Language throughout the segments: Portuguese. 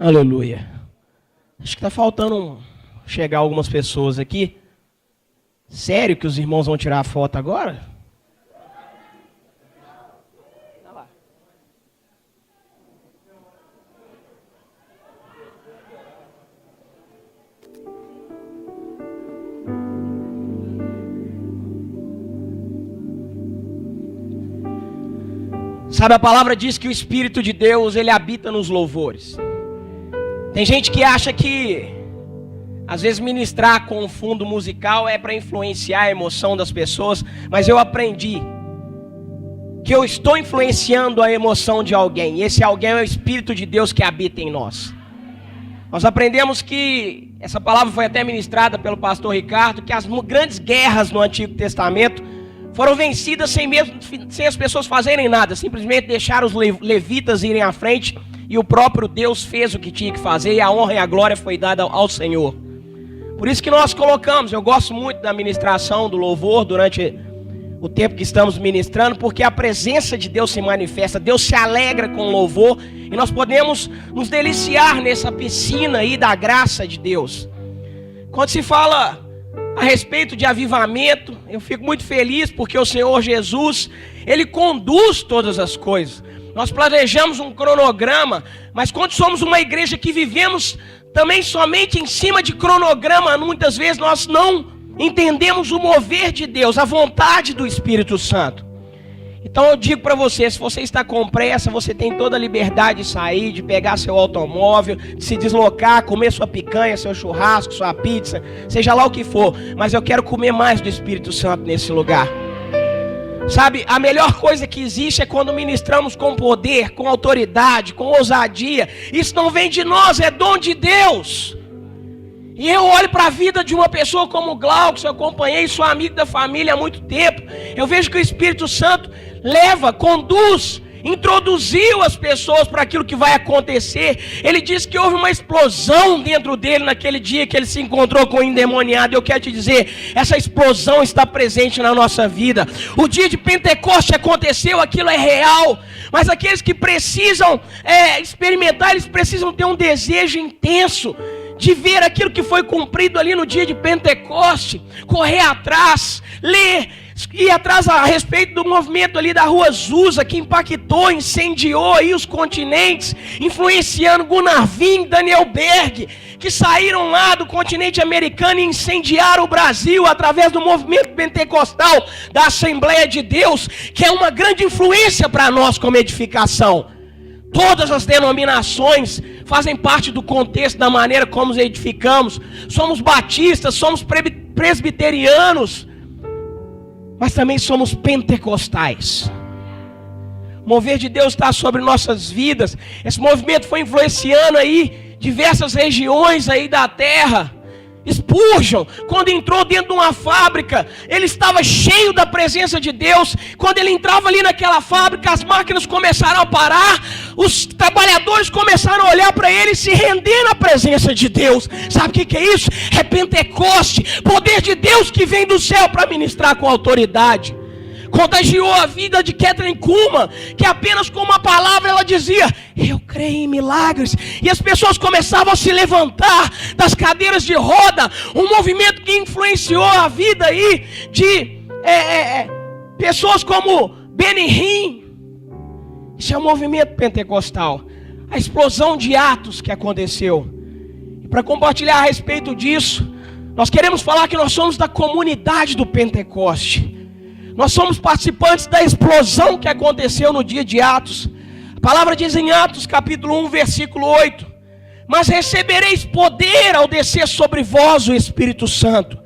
Aleluia. Acho que está faltando chegar algumas pessoas aqui. Sério que os irmãos vão tirar a foto agora? Sabe, a palavra diz que o Espírito de Deus, ele habita nos louvores. Tem gente que acha que, às vezes, ministrar com um fundo musical é para influenciar a emoção das pessoas, mas eu aprendi que eu estou influenciando a emoção de alguém, e esse alguém é o Espírito de Deus que habita em nós. Nós aprendemos que, essa palavra foi até ministrada pelo pastor Ricardo, que as grandes guerras no Antigo Testamento foram vencidas sem as pessoas fazerem nada, simplesmente deixaram os levitas irem à frente, e o próprio Deus fez o que tinha que fazer, e a honra e a glória foi dada ao Senhor. Por isso que nós colocamos, eu gosto muito da ministração do louvor durante o tempo que estamos ministrando, porque a presença de Deus se manifesta, Deus se alegra com o louvor, e nós podemos nos deliciar nessa piscina aí da graça de Deus. Quando se fala a respeito de avivamento, eu fico muito feliz porque o Senhor Jesus, Ele conduz todas as coisas. Nós planejamos um cronograma, mas quando somos uma igreja que vivemos também somente em cima de cronograma, muitas vezes nós não entendemos o mover de Deus, a vontade do Espírito Santo. Então eu digo para você, se você está com pressa, você tem toda a liberdade de sair, de pegar seu automóvel, de se deslocar, comer sua picanha, seu churrasco, sua pizza, seja lá o que for. Mas eu quero comer mais do Espírito Santo nesse lugar. Sabe, a melhor coisa que existe é quando ministramos com poder, com autoridade, com ousadia. Isso não vem de nós, é dom de Deus. E eu olho para a vida de uma pessoa como o Glauco, eu acompanhei, sou amigo da família há muito tempo. Eu vejo que o Espírito Santo leva, conduz, introduziu as pessoas para aquilo que vai acontecer. Ele disse que houve uma explosão dentro dele naquele dia que ele se encontrou com o endemoniado. Eu quero te dizer, essa explosão está presente na nossa vida. O dia de Pentecoste aconteceu, aquilo é real. Mas aqueles que precisam experimentar, eles precisam ter um desejo intenso de ver aquilo que foi cumprido ali no dia de Pentecoste, correr atrás, ler, ir atrás a respeito do movimento ali da Rua Azusa, que impactou, incendiou aí os continentes, influenciando Gunnar Wing, Daniel Berg, que saíram lá do continente americano e incendiaram o Brasil através do movimento pentecostal da Assembleia de Deus, que é uma grande influência para nós como edificação. Todas as denominações fazem parte do contexto da maneira como nos edificamos. Somos batistas, somos presbiterianos, mas também somos pentecostais. O mover de Deus está sobre nossas vidas. Esse movimento foi influenciando aí diversas regiões aí da terra. Spurgeon, quando entrou dentro de uma fábrica, ele estava cheio da presença de Deus. Quando ele entrava ali naquela fábrica, as máquinas começaram a parar, os trabalhadores começaram a olhar para ele e se render na presença de Deus. Sabe o que é isso? É Pentecoste, poder de Deus que vem do céu para ministrar com autoridade. Contagiou a vida de Kathleen Kuhlman, que apenas com uma palavra ela dizia: eu creio em milagres. E as pessoas começavam a se levantar das cadeiras de roda. Um movimento que influenciou a vida aí de pessoas como Benny Hinn. Isso é um movimento pentecostal. A explosão de Atos que aconteceu. E para compartilhar a respeito disso, nós queremos falar que nós somos da comunidade do Pentecoste. Nós somos participantes da explosão que aconteceu no dia de Atos. A palavra diz em Atos capítulo 1, versículo 8: mas recebereis poder ao descer sobre vós o Espírito Santo,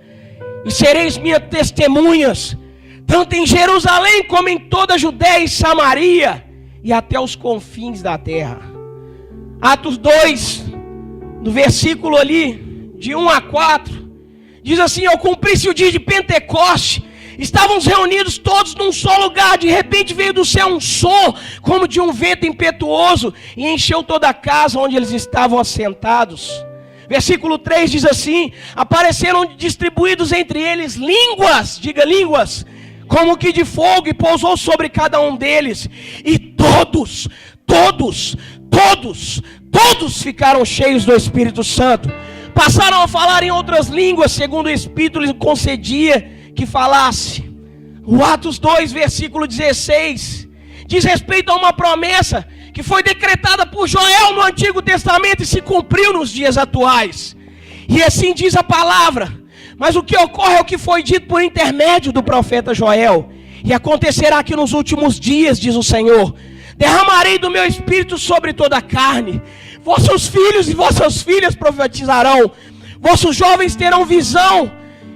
e sereis minhas testemunhas, tanto em Jerusalém como em toda a Judéia e Samaria, e até os confins da terra. Atos 2, no versículo ali, de 1 a 4, diz assim: ao cumprir-se o dia de Pentecoste, estávamos reunidos todos num só lugar. De repente veio do céu um som, como de um vento impetuoso, e encheu toda a casa onde eles estavam assentados. Versículo 3 diz assim: apareceram distribuídos entre eles línguas, diga línguas, como que de fogo, e pousou sobre cada um deles. E todos todos ficaram cheios do Espírito Santo. Passaram a falar em outras línguas, segundo o Espírito lhes concedia que falasse. O Atos 2, versículo 16, diz respeito a uma promessa que foi decretada por Joel no Antigo Testamento e se cumpriu nos dias atuais. E assim diz a palavra. Mas o que ocorre é o que foi dito por intermédio do profeta Joel. E acontecerá que nos últimos dias, diz o Senhor, derramarei do meu Espírito sobre toda a carne. Vossos filhos e vossas filhas profetizarão. Vossos jovens terão visão.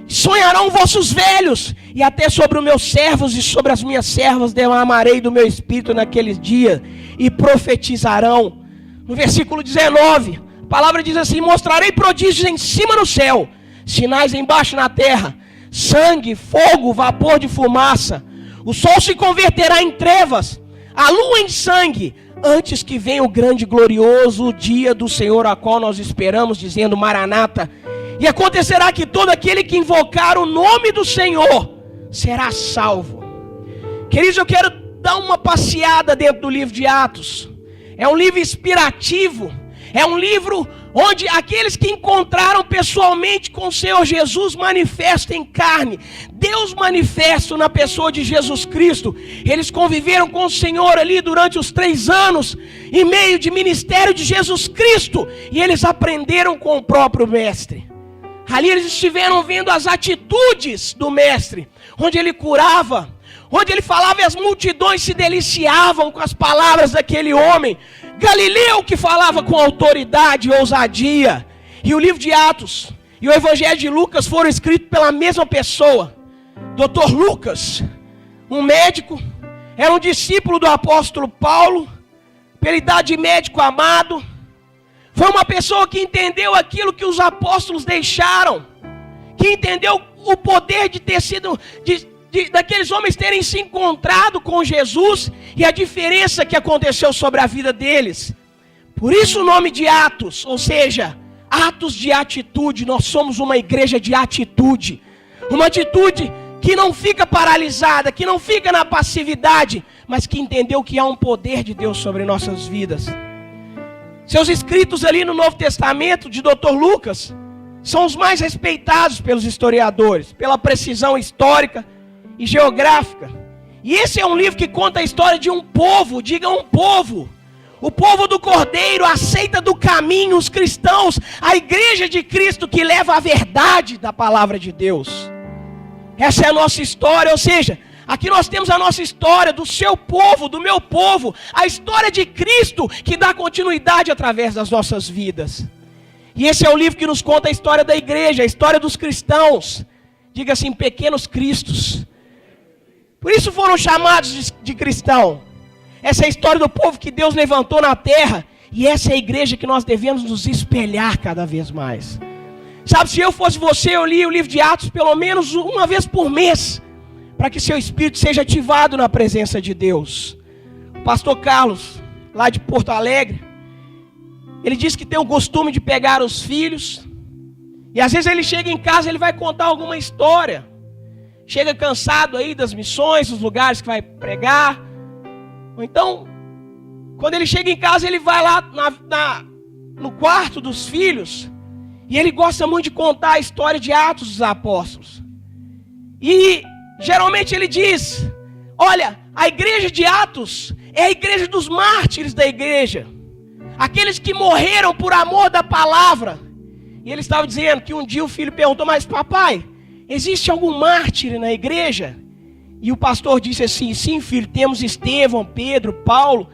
Sonharão vossos velhos. E até sobre os meus servos e sobre as minhas servas derramarei do meu Espírito naqueles dias. E profetizarão. No versículo 19, a palavra diz assim: mostrarei prodígios em cima no céu, sinais embaixo na terra, sangue, fogo, vapor de fumaça. O sol se converterá em trevas, a lua em sangue, antes que venha o grande e glorioso dia do Senhor, a qual nós esperamos, dizendo Maranata. E acontecerá que todo aquele que invocar o nome do Senhor será salvo. Queridos, eu quero dar uma passeada dentro do livro de Atos. É um livro inspirativo. É um livro onde aqueles que encontraram pessoalmente com o Senhor Jesus manifesto em carne, Deus manifesto na pessoa de Jesus Cristo. Eles conviveram com o Senhor ali durante os 3 anos e meio de ministério de Jesus Cristo, e eles aprenderam com o próprio Mestre. Ali eles estiveram vendo as atitudes do Mestre, onde ele curava, onde ele falava e as multidões se deliciavam com as palavras daquele homem. Galileu, que falava com autoridade e ousadia. E o livro de Atos e o Evangelho de Lucas foram escritos pela mesma pessoa. Dr. Lucas, um médico, era um discípulo do apóstolo Paulo, pela idade de médico amado. Foi uma pessoa que entendeu aquilo que os apóstolos deixaram, que entendeu o poder de ter sido, daqueles homens terem se encontrado com Jesus e a diferença que aconteceu sobre a vida deles. Por isso o nome de Atos, ou seja, atos de atitude. Nós somos uma igreja de atitude, uma atitude que não fica paralisada, que não fica na passividade, mas que entendeu que há um poder de Deus sobre nossas vidas. Seus escritos ali no Novo Testamento de Dr. Lucas são os mais respeitados pelos historiadores, pela precisão histórica e geográfica. E esse é um livro que conta a história de um povo, diga um povo, o povo do Cordeiro, a seita do caminho, os cristãos, a igreja de Cristo que leva a verdade da palavra de Deus. Essa é a nossa história, ou seja, aqui nós temos a nossa história, do seu povo, do meu povo, a história de Cristo que dá continuidade através das nossas vidas. E esse é o livro que nos conta a história da igreja, a história dos cristãos, diga assim, pequenos cristos. Por isso foram chamados de cristão. Essa é a história do povo que Deus levantou na terra. E essa é a igreja que nós devemos nos espelhar cada vez mais. Sabe, se eu fosse você, eu li o livro de Atos pelo menos uma vez por mês, para que seu espírito seja ativado na presença de Deus. O pastor Carlos, lá de Porto Alegre, ele diz que tem o costume de pegar os filhos, e às vezes ele chega em casa e ele vai contar alguma história. Chega cansado aí das missões, dos lugares que vai pregar. Ou então, quando ele chega em casa, ele vai lá no quarto dos filhos. E ele gosta muito de contar a história de Atos dos Apóstolos. E geralmente ele diz: olha, a igreja de Atos é a igreja dos mártires da igreja, aqueles que morreram por amor da palavra. E ele estava dizendo que um dia o filho perguntou: mas papai, existe algum mártir na igreja? E o pastor disse assim: sim, filho, temos Estevão, Pedro, Paulo.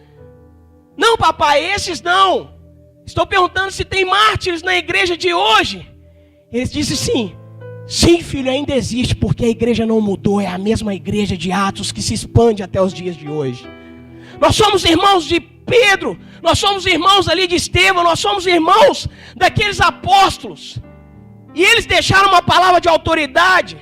Não, papai, esses não. Estou perguntando se tem mártires na igreja de hoje. Ele disse sim. Sim, filho, ainda existe, porque a igreja não mudou. É a mesma igreja de Atos que se expande até os dias de hoje. Nós somos irmãos de Pedro, nós somos irmãos ali de Estevão, nós somos irmãos daqueles apóstolos. E eles deixaram uma palavra de autoridade.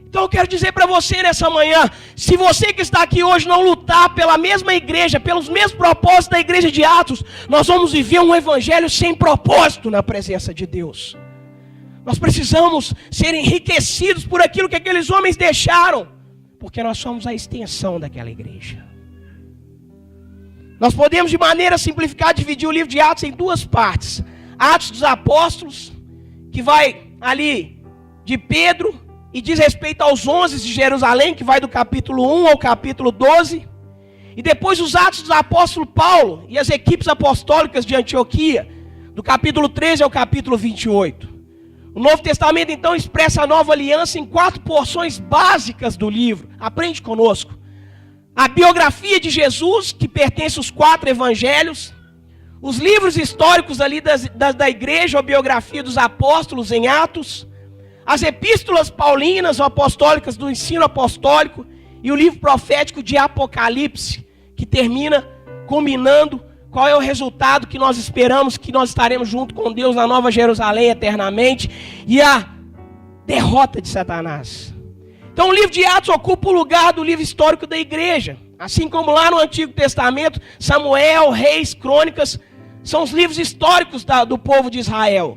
Então eu quero dizer para você nessa manhã, se você que está aqui hoje não lutar pela mesma igreja, pelos mesmos propósitos da igreja de Atos, nós vamos viver um evangelho sem propósito na presença de Deus. Nós precisamos ser enriquecidos por aquilo que aqueles homens deixaram, porque nós somos a extensão daquela igreja. Nós podemos, de maneira simplificada, dividir o livro de Atos em duas partes. Atos dos Apóstolos, que vai ali de Pedro e diz respeito aos 11 de Jerusalém, que vai do capítulo 1 ao capítulo 12. E depois os Atos do apóstolo Paulo e as equipes apostólicas de Antioquia, do capítulo 13 ao capítulo 28. O Novo Testamento então expressa a nova aliança em 4 porções básicas do livro. Aprende conosco. A biografia de Jesus, que pertence aos 4 evangelhos. Os livros históricos ali da igreja, a biografia dos apóstolos em Atos. As epístolas paulinas ou apostólicas do ensino apostólico. E o livro profético de Apocalipse, que termina combinando qual é o resultado que nós esperamos, que nós estaremos junto com Deus na Nova Jerusalém eternamente, e a derrota de Satanás. Então o livro de Atos ocupa o lugar do livro histórico da igreja. Assim como lá no Antigo Testamento, Samuel, Reis, Crônicas, são os livros históricos do povo de Israel.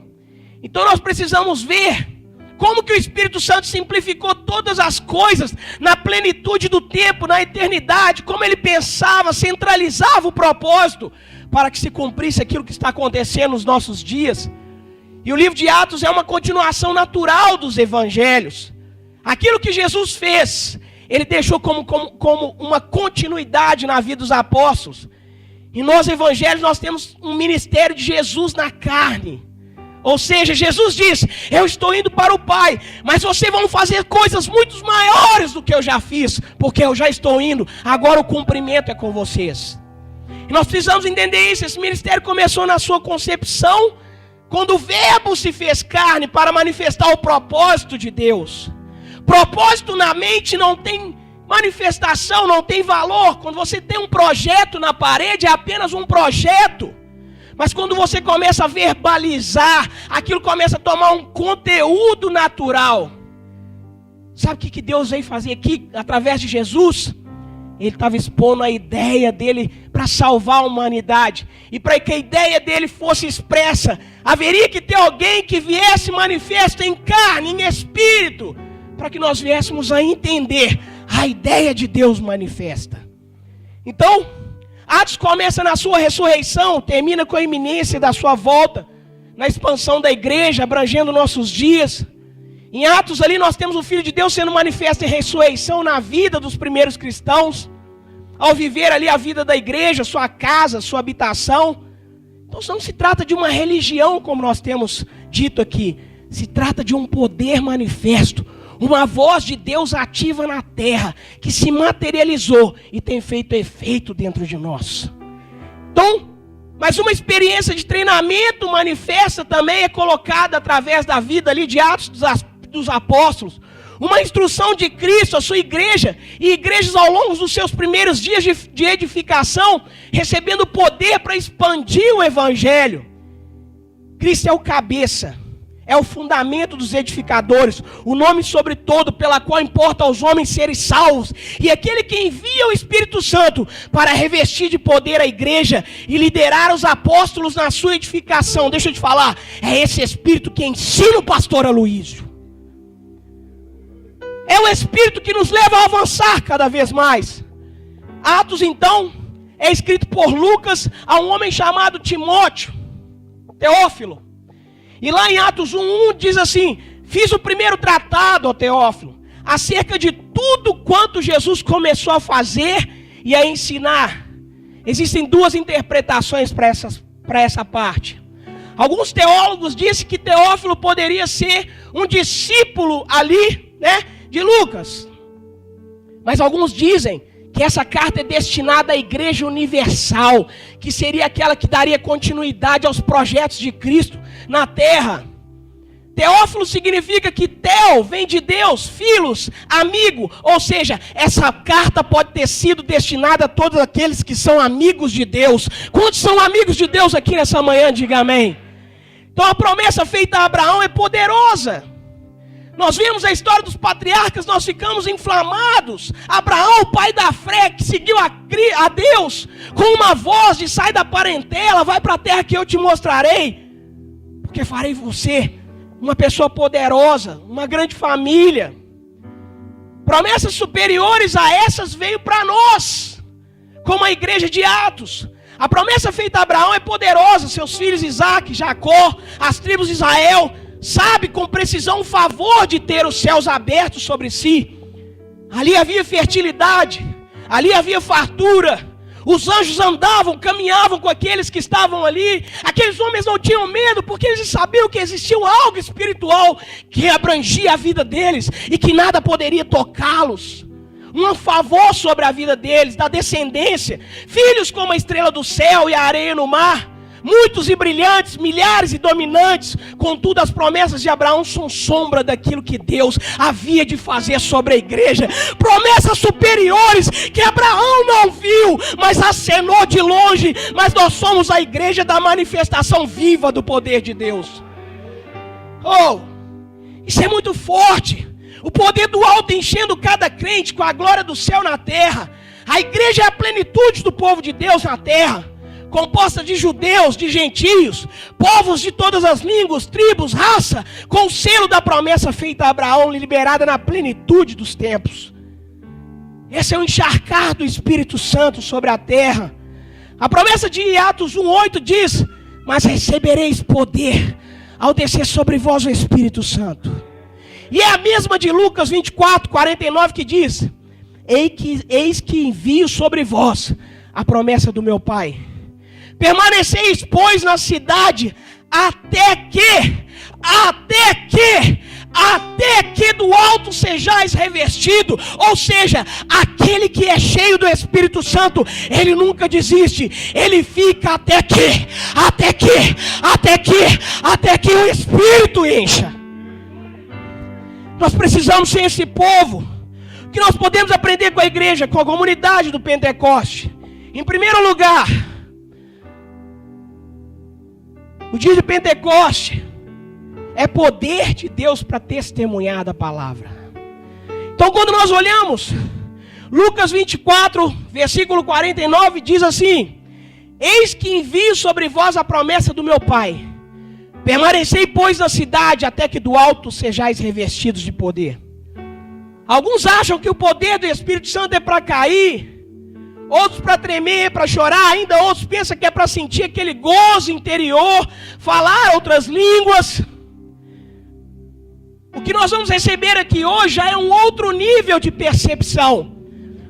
Então nós precisamos ver como que o Espírito Santo simplificou todas as coisas na plenitude do tempo, na eternidade, como ele pensava, centralizava o propósito para que se cumprisse aquilo que está acontecendo nos nossos dias. E o livro de Atos é uma continuação natural dos evangelhos. Aquilo que Jesus fez, ele deixou como uma continuidade na vida dos apóstolos. E nos evangelhos nós temos um ministério de Jesus na carne. Ou seja, Jesus disse, eu estou indo para o Pai, mas vocês vão fazer coisas muito maiores do que eu já fiz, porque eu já estou indo, agora o cumprimento é com vocês. E nós precisamos entender isso. Esse ministério começou na sua concepção, quando o Verbo se fez carne para manifestar o propósito de Deus. Propósito na mente não tem manifestação, não tem valor. Quando você tem um projeto na parede, é apenas um projeto. Mas quando você começa a verbalizar, aquilo começa a tomar um conteúdo natural. Sabe o que Deus veio fazer aqui, através de Jesus? Ele estava expondo a ideia dele para salvar a humanidade. E para que a ideia dele fosse expressa, haveria que ter alguém que viesse manifesto em carne, em espírito, para que nós viéssemos a entender a ideia de Deus manifesta. Então, Atos começa na sua ressurreição, termina com a iminência da sua volta, na expansão da igreja, abrangendo nossos dias. Em Atos ali nós temos o Filho de Deus sendo manifesto em ressurreição na vida dos primeiros cristãos, ao viver ali a vida da igreja, sua casa, sua habitação. Então não se trata de uma religião, como nós temos dito aqui, se trata de um poder manifesto, uma voz de Deus ativa na terra, que se materializou e tem feito efeito dentro de nós. Então, mas uma experiência de treinamento manifesta também é colocada através da vida ali de Atos dos Apóstolos. Uma instrução de Cristo, a sua igreja, e igrejas ao longo dos seus primeiros dias de edificação, recebendo poder para expandir o evangelho. Cristo é o cabeça. É o fundamento dos edificadores, o nome sobre todo, pela qual importa aos homens serem salvos. E aquele que envia o Espírito Santo para revestir de poder a igreja e liderar os apóstolos na sua edificação. Deixa eu te falar, é esse Espírito que ensina o pastor Aloísio. É o Espírito que nos leva a avançar cada vez mais. Atos, então, é escrito por Lucas a um homem chamado Timóteo, Teófilo. E lá em Atos 1:1 diz assim, fiz o primeiro tratado, ó Teófilo, acerca de tudo quanto Jesus começou a fazer e a ensinar. Existem 2 interpretações para essa parte. Alguns teólogos dizem que Teófilo poderia ser um discípulo ali, de Lucas. Mas alguns dizem que essa carta é destinada à igreja universal, que seria aquela que daria continuidade aos projetos de Cristo na terra. Teófilo significa que Teo vem de Deus, Filos, amigo, ou seja, essa carta pode ter sido destinada a todos aqueles que são amigos de Deus. Quantos são amigos de Deus aqui nessa manhã? Diga amém. Então a promessa feita a Abraão é poderosa. Nós vimos a história dos patriarcas, nós ficamos inflamados. Abraão, o pai da fé, que seguiu a Deus com uma voz de sai da parentela, vai para a terra que eu te mostrarei, porque farei você uma pessoa poderosa, uma grande família. Promessas superiores a essas veio para nós, como a igreja de Atos. A promessa feita a Abraão é poderosa. Seus filhos Isaac, Jacó, as tribos de Israel, sabe com precisão o favor de ter os céus abertos sobre si. Ali havia fertilidade, ali havia fartura. Os anjos andavam, caminhavam com aqueles que estavam ali. Aqueles homens não tinham medo, porque eles sabiam que existia algo espiritual que abrangia a vida deles e que nada poderia tocá-los. Um favor sobre a vida deles, da descendência. Filhos como a estrela do céu e a areia no mar. Muitos e brilhantes, milhares e dominantes. Contudo, as promessas de Abraão são sombra daquilo que Deus havia de fazer sobre a igreja. Promessas superiores que Abraão não viu, mas acenou de longe. Mas nós somos a igreja da manifestação viva do poder de Deus. Oh, isso é muito forte. O poder do alto enchendo cada crente com a glória do céu na terra. A igreja é a plenitude do povo de Deus na terra, composta de judeus, de gentios, povos de todas as línguas, tribos, raça, com o selo da promessa feita a Abraão, liberada na plenitude dos tempos. Esse é o encharcar do Espírito Santo sobre a terra. A promessa de Atos 1:8 diz: mas recebereis poder ao descer sobre vós o Espírito Santo. E é a mesma de Lucas 24:49 que diz: eis que envio sobre vós a promessa do meu Pai. Permaneceis, pois, na cidade, até que do alto sejais revestido. Ou seja, aquele que é cheio do Espírito Santo, ele nunca desiste. Ele fica até que o Espírito encha. Nós precisamos ser esse povo. O que nós podemos aprender com a igreja, com a comunidade do Pentecoste? Em primeiro lugar, o dia de Pentecoste é poder de Deus para testemunhar da palavra. Então, quando nós olhamos Lucas 24, versículo 49, diz assim: eis que envio sobre vós a promessa do meu Pai. Permanecei, pois, na cidade, até que do alto sejais revestidos de poder. Alguns acham que o poder do Espírito Santo é para cair, outros para tremer, para chorar, ainda outros pensam que é para sentir aquele gozo interior, falar outras línguas. O que nós vamos receber aqui hoje já é um outro nível de percepção.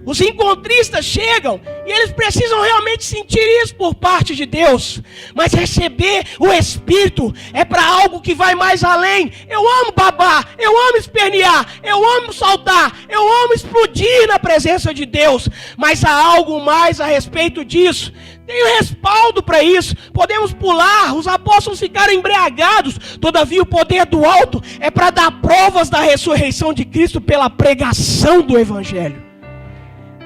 Os encontristas chegam e eles precisam realmente sentir isso por parte de Deus. Mas receber o Espírito é para algo que vai mais além. Eu amo babar, eu amo espernear, eu amo saltar, eu amo explodir na presença de Deus. Mas há algo mais a respeito disso. Tem respaldo para isso. Podemos pular, os apóstolos ficaram embriagados. Todavia o poder do alto é para dar provas da ressurreição de Cristo pela pregação do Evangelho.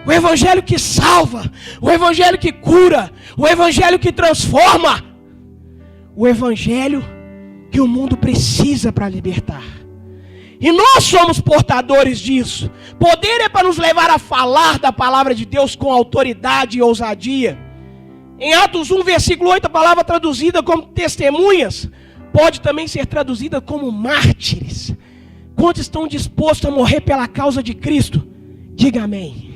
O Evangelho que salva, o Evangelho que cura, o Evangelho que transforma, o Evangelho que o mundo precisa para libertar. E nós somos portadores disso. Poder é para nos levar a falar da palavra de Deus com autoridade e ousadia. Em Atos 1, versículo 8, a palavra traduzida como testemunhas pode também ser traduzida como mártires. Quantos estão dispostos a morrer pela causa de Cristo? Diga amém.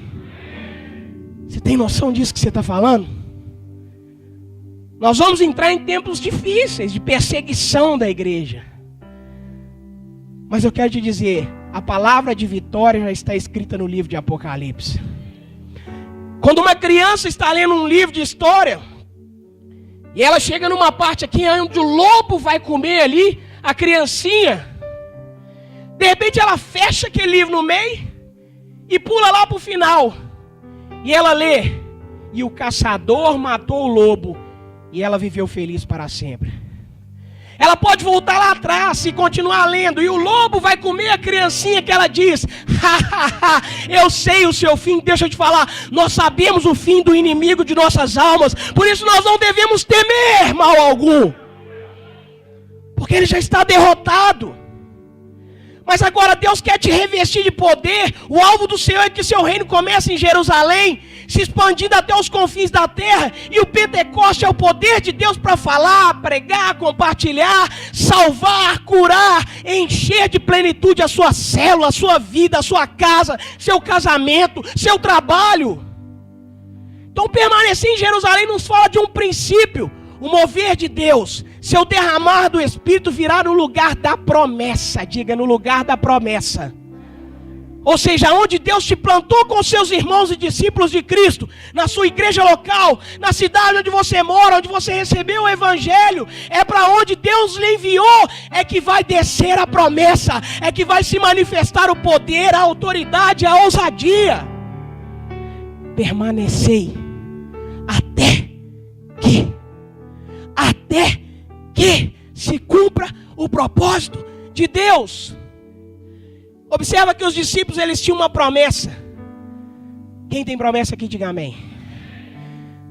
Você tem noção disso que você está falando? Nós vamos entrar em tempos difíceis de perseguição da igreja. Mas eu quero te dizer, a palavra de vitória já está escrita no livro de Apocalipse. Quando uma criança está lendo um livro de história, e ela chega numa parte aqui onde o lobo vai comer ali, a criancinha, de repente ela fecha aquele livro no meio e pula lá para o final. E ela lê: e o caçador matou o lobo, e ela viveu feliz para sempre. Ela pode voltar lá atrás e continuar lendo, e o lobo vai comer a criancinha que ela diz: eu sei o seu fim. Deixa eu te falar, nós sabemos o fim do inimigo de nossas almas, por isso nós não devemos temer mal algum, porque ele já está derrotado. Mas agora Deus quer te revestir de poder. O alvo do Senhor é que seu reino comece em Jerusalém, se expandindo até os confins da terra. E o Pentecoste é o poder de Deus para falar, pregar, compartilhar, salvar, curar, encher de plenitude a sua célula, a sua vida, a sua casa, seu casamento, seu trabalho. Então permanecer em Jerusalém nos fala de um princípio. O mover de Deus, seu derramar do Espírito virá no lugar da promessa. Diga, no lugar da promessa. Ou seja, onde Deus te plantou com seus irmãos e discípulos de Cristo, na sua igreja local, na cidade onde você mora, onde você recebeu o Evangelho, é para onde Deus lhe enviou, é que vai descer a promessa, é que vai se manifestar o poder, a autoridade, a ousadia. Permanecei até que se cumpra o propósito de Deus. Observa que os discípulos, eles tinham uma promessa. Quem tem promessa aqui, diga amém.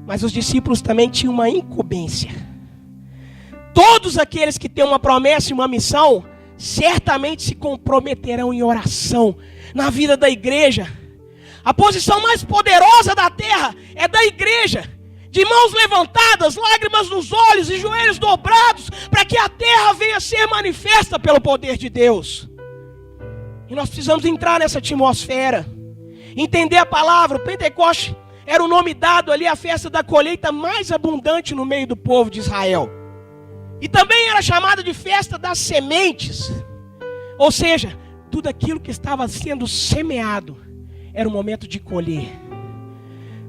Mas os discípulos também tinham uma incumbência. Todos aqueles que têm uma promessa e uma missão, certamente se comprometerão em oração na vida da igreja. A posição mais poderosa da terra é da igreja, de mãos levantadas, lágrimas nos olhos e joelhos dobrados, para que a terra venha a ser manifesta pelo poder de Deus. E nós precisamos entrar nessa atmosfera, entender a palavra. O Pentecoste era o nome dado ali à festa da colheita mais abundante no meio do povo de Israel. E também era chamada de festa das sementes. Ou seja, tudo aquilo que estava sendo semeado era o momento de colher.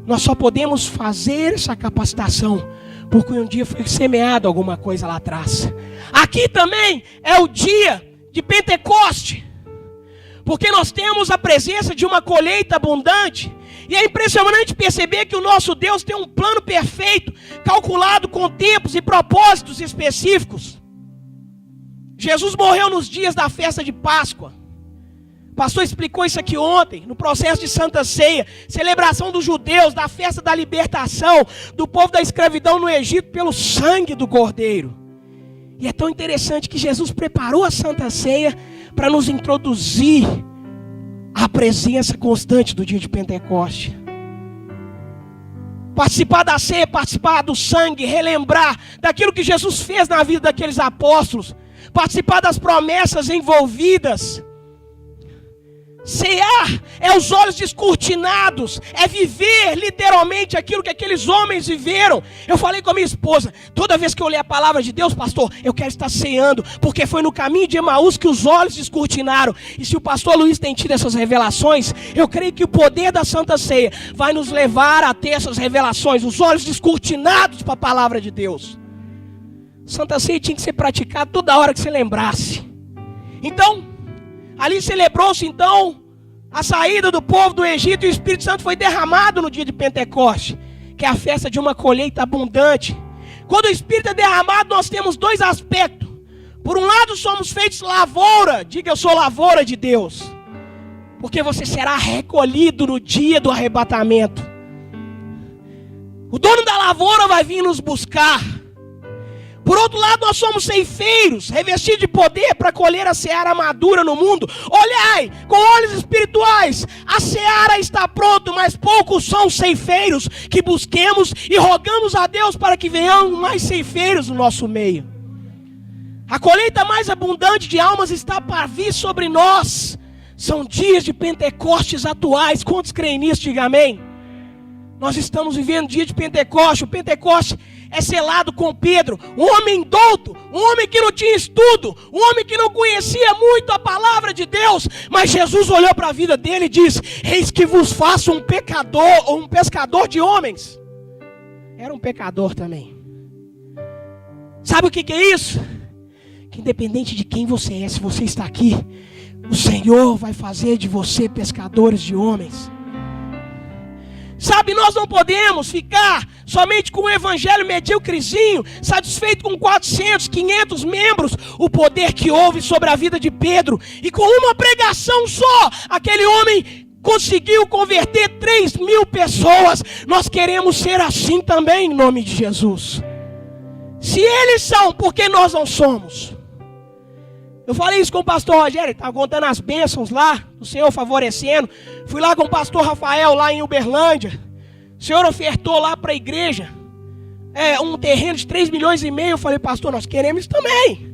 Nós só podemos fazer essa capacitação porque um dia foi semeado alguma coisa lá atrás. Aqui também é o dia de Pentecoste, porque nós temos a presença de uma colheita abundante. E é impressionante perceber que o nosso Deus tem um plano perfeito, calculado com tempos e propósitos específicos. Jesus morreu nos dias da festa de Páscoa. O pastor explicou isso aqui ontem, no processo de Santa Ceia, celebração dos judeus, da festa da libertação, do povo da escravidão no Egito, pelo sangue do Cordeiro. E é tão interessante que Jesus preparou a Santa Ceia para nos introduzir à presença constante do dia de Pentecoste. Participar da ceia, participar do sangue, relembrar daquilo que Jesus fez na vida daqueles apóstolos, participar das promessas envolvidas. Cear é os olhos descortinados, é viver literalmente aquilo que aqueles homens viveram. Eu falei com a minha esposa, toda vez que eu leio a palavra de Deus, pastor, eu quero estar ceando, porque foi no caminho de Emaús que os olhos descortinaram. E se o pastor Luiz tem tido essas revelações, eu creio que o poder da Santa Ceia vai nos levar a ter essas revelações, os olhos descortinados para a palavra de Deus. Santa Ceia tinha que ser praticada toda hora que você lembrasse. Então, ali celebrou-se então a saída do povo do Egito, e o Espírito Santo foi derramado no dia de Pentecoste, que é a festa de uma colheita abundante. Quando o Espírito é derramado, nós temos dois aspectos. Por um lado, somos feitos lavoura. Diga, eu sou lavoura de Deus, porque você será recolhido no dia do arrebatamento. O dono da lavoura vai vir nos buscar. Por outro lado, nós somos ceifeiros, revestidos de poder para colher a seara madura no mundo. Olhai, com olhos espirituais, a seara está pronta, mas poucos são os ceifeiros que busquemos e rogamos a Deus para que venham mais ceifeiros no nosso meio. A colheita mais abundante de almas está para vir sobre nós. São dias de Pentecostes atuais. Quantos creem nisso? Diga amém. Nós estamos vivendo dia de Pentecoste. O Pentecoste é selado com Pedro, um homem douto, um homem que não tinha estudo, um homem que não conhecia muito a palavra de Deus, mas Jesus olhou para a vida dele e disse: eis que vos faço um pecador, ou um pescador de homens. Era um pecador também. Sabe o que é isso? Que independente de quem você é, se você está aqui, o Senhor vai fazer de você pescadores de homens. Sabe, nós não podemos ficar somente com um evangelho medíocrezinho, satisfeito com 400, 500 membros. O poder que houve sobre a vida de Pedro, e com uma pregação só, aquele homem conseguiu converter 3.000 pessoas. Nós queremos ser assim também, em nome de Jesus. Se eles são, por que nós não somos? Eu falei isso com o pastor Rogério, ele estava contando as bênçãos lá, o Senhor favorecendo. Fui lá com o pastor Rafael, lá em Uberlândia. O Senhor ofertou lá para a igreja um terreno de 3,5 milhões. Eu falei: pastor, nós queremos isso também.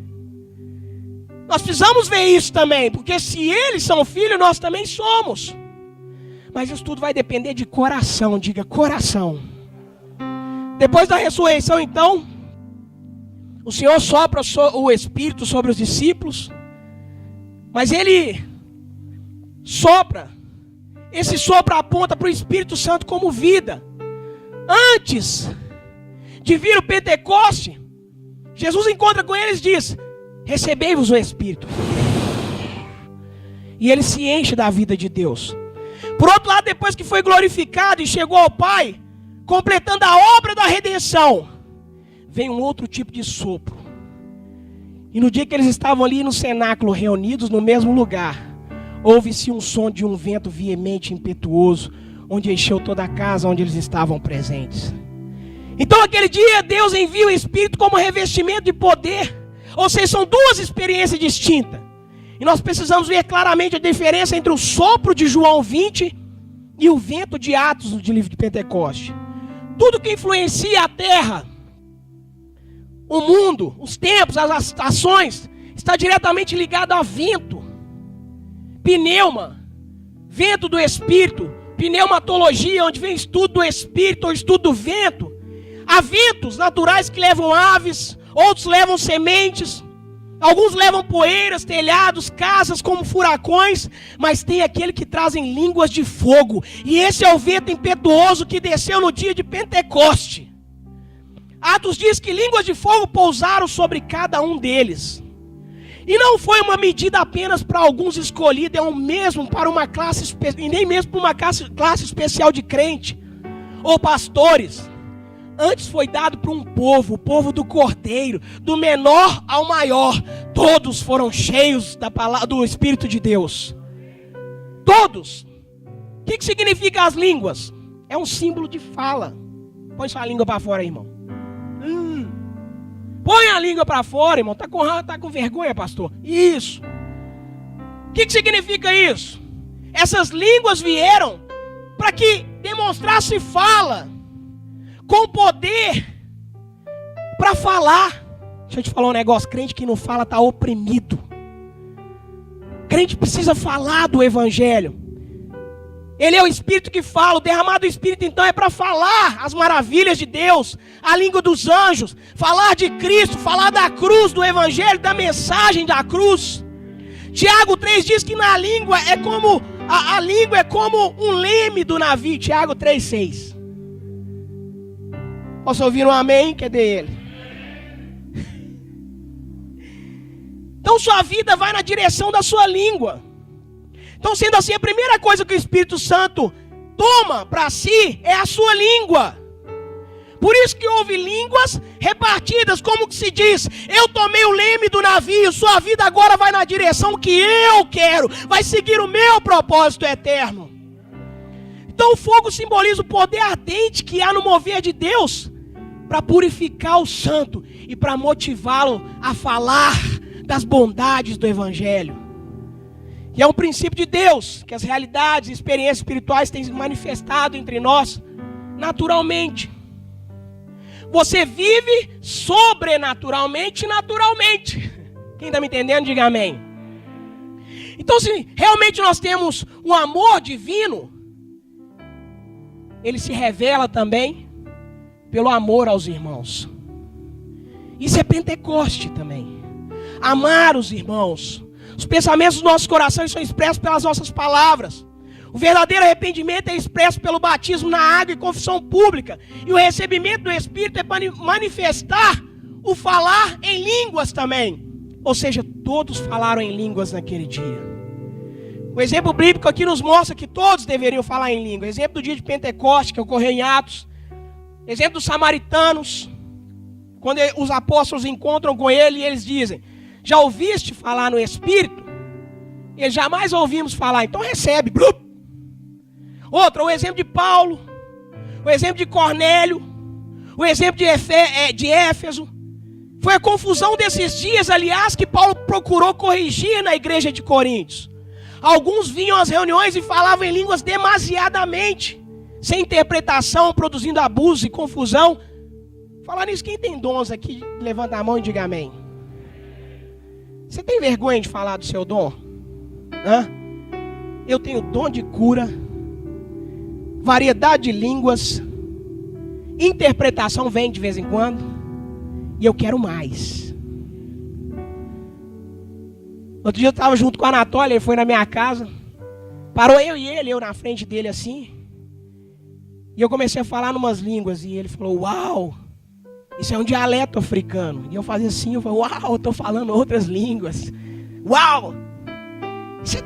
Nós precisamos ver isso também, porque se eles são filhos, nós também somos. Mas isso tudo vai depender de coração. Diga, coração. Depois da ressurreição, então, o Senhor sopra o Espírito sobre os discípulos, mas Ele sopra, esse sopro aponta para o Espírito Santo como vida. Antes de vir o Pentecoste, Jesus encontra com eles e diz: recebei-vos o Espírito. E ele se enche da vida de Deus. Por outro lado, depois que foi glorificado e chegou ao Pai, completando a obra da redenção, vem um outro tipo de sopro. E no dia que eles estavam ali no cenáculo, reunidos no mesmo lugar, houve-se um som de um vento veemente e impetuoso, onde encheu toda a casa onde eles estavam presentes. Então aquele dia Deus envia o Espírito como revestimento de poder. Ou seja, são duas experiências distintas. E nós precisamos ver claramente a diferença entre o sopro de João 20 e o vento de Atos do livro de Pentecoste. Tudo que influencia a terra, o mundo, os tempos, as estações, está diretamente ligado a vento. Pneuma, vento do Espírito. Pneumatologia, onde vem estudo do Espírito ou estudo do vento. Há ventos naturais que levam aves, outros levam sementes, alguns levam poeiras, telhados, casas como furacões, mas tem aquele que trazem línguas de fogo, e esse é o vento impetuoso que desceu no dia de Pentecoste. Atos diz que línguas de fogo pousaram sobre cada um deles, e não foi uma medida apenas para alguns escolhida, é um mesmo para uma classe, e nem mesmo para uma classe especial de crente, ou pastores. Antes foi dado para um povo, o povo do Cordeiro, do menor ao maior. Todos foram cheios da palavra, do Espírito de Deus. Todos. O que significa as línguas? É um símbolo de fala. Põe sua língua para fora, irmão. Põe a língua para fora, irmão. Tá com vergonha, pastor? Isso. O que significa isso? Essas línguas vieram para que demonstrasse fala, com poder para falar. Deixa eu te falar um negócio: crente que não fala está oprimido. Crente precisa falar do Evangelho. Ele é o Espírito que fala. O derramado do Espírito então é para falar as maravilhas de Deus, a língua dos anjos, falar de Cristo, falar da cruz, do Evangelho, da mensagem da cruz. Tiago 3 diz que na língua é como a língua é como um leme do navio. Tiago 3:6. Posso ouvir um amém? Cadê ele? Então sua vida vai na direção da sua língua. Então, sendo assim, a primeira coisa que o Espírito Santo toma para si é a sua língua. Por isso que houve línguas repartidas, como que se diz: eu tomei o leme do navio, sua vida agora vai na direção que eu quero, vai seguir o meu propósito eterno. Então o fogo simboliza o poder ardente que há no mover de Deus para purificar o santo e para motivá-lo a falar das bondades do Evangelho. E é um princípio de Deus que as realidades e experiências espirituais têm se manifestado entre nós naturalmente. Você vive sobrenaturalmente e naturalmente. Quem está me entendendo, diga amém. Então, se realmente nós temos um amor divino, ele se revela também pelo amor aos irmãos. Isso é Pentecoste também. Amar os irmãos. Os pensamentos dos nossos corações são expressos pelas nossas palavras. O verdadeiro arrependimento é expresso pelo batismo na água e confissão pública. E o recebimento do Espírito é para manifestar o falar em línguas também. Ou seja, todos falaram em línguas naquele dia. O exemplo bíblico aqui nos mostra que todos deveriam falar em língua. O exemplo do dia de Pentecoste, que ocorreu em Atos. O exemplo dos samaritanos, quando os apóstolos encontram com ele e eles dizem: já ouviste falar no Espírito? Eles jamais ouvimos falar, então recebe. Blup. Outro, o exemplo de Paulo, o exemplo de Cornélio, o exemplo de Éfeso. Foi a confusão desses dias, aliás, que Paulo procurou corrigir na igreja de Coríntios. Alguns vinham às reuniões e falavam em línguas demasiadamente, sem interpretação, produzindo abuso e confusão. Falar nisso, quem tem dons aqui, levanta a mão e diga amém. Você tem vergonha de falar do seu dom? Eu tenho dom de cura, variedade de línguas, Interpretação vem de vez em quando. E eu quero mais. Outro dia eu estava junto com a Anatólia, ele foi na minha casa. Parou eu e ele, eu na frente dele assim. E eu comecei a falar numas línguas. E ele falou, uau, isso é um dialeto africano. E eu fazia assim, eu falei, uau, eu estou falando outras línguas. Uau! Isso é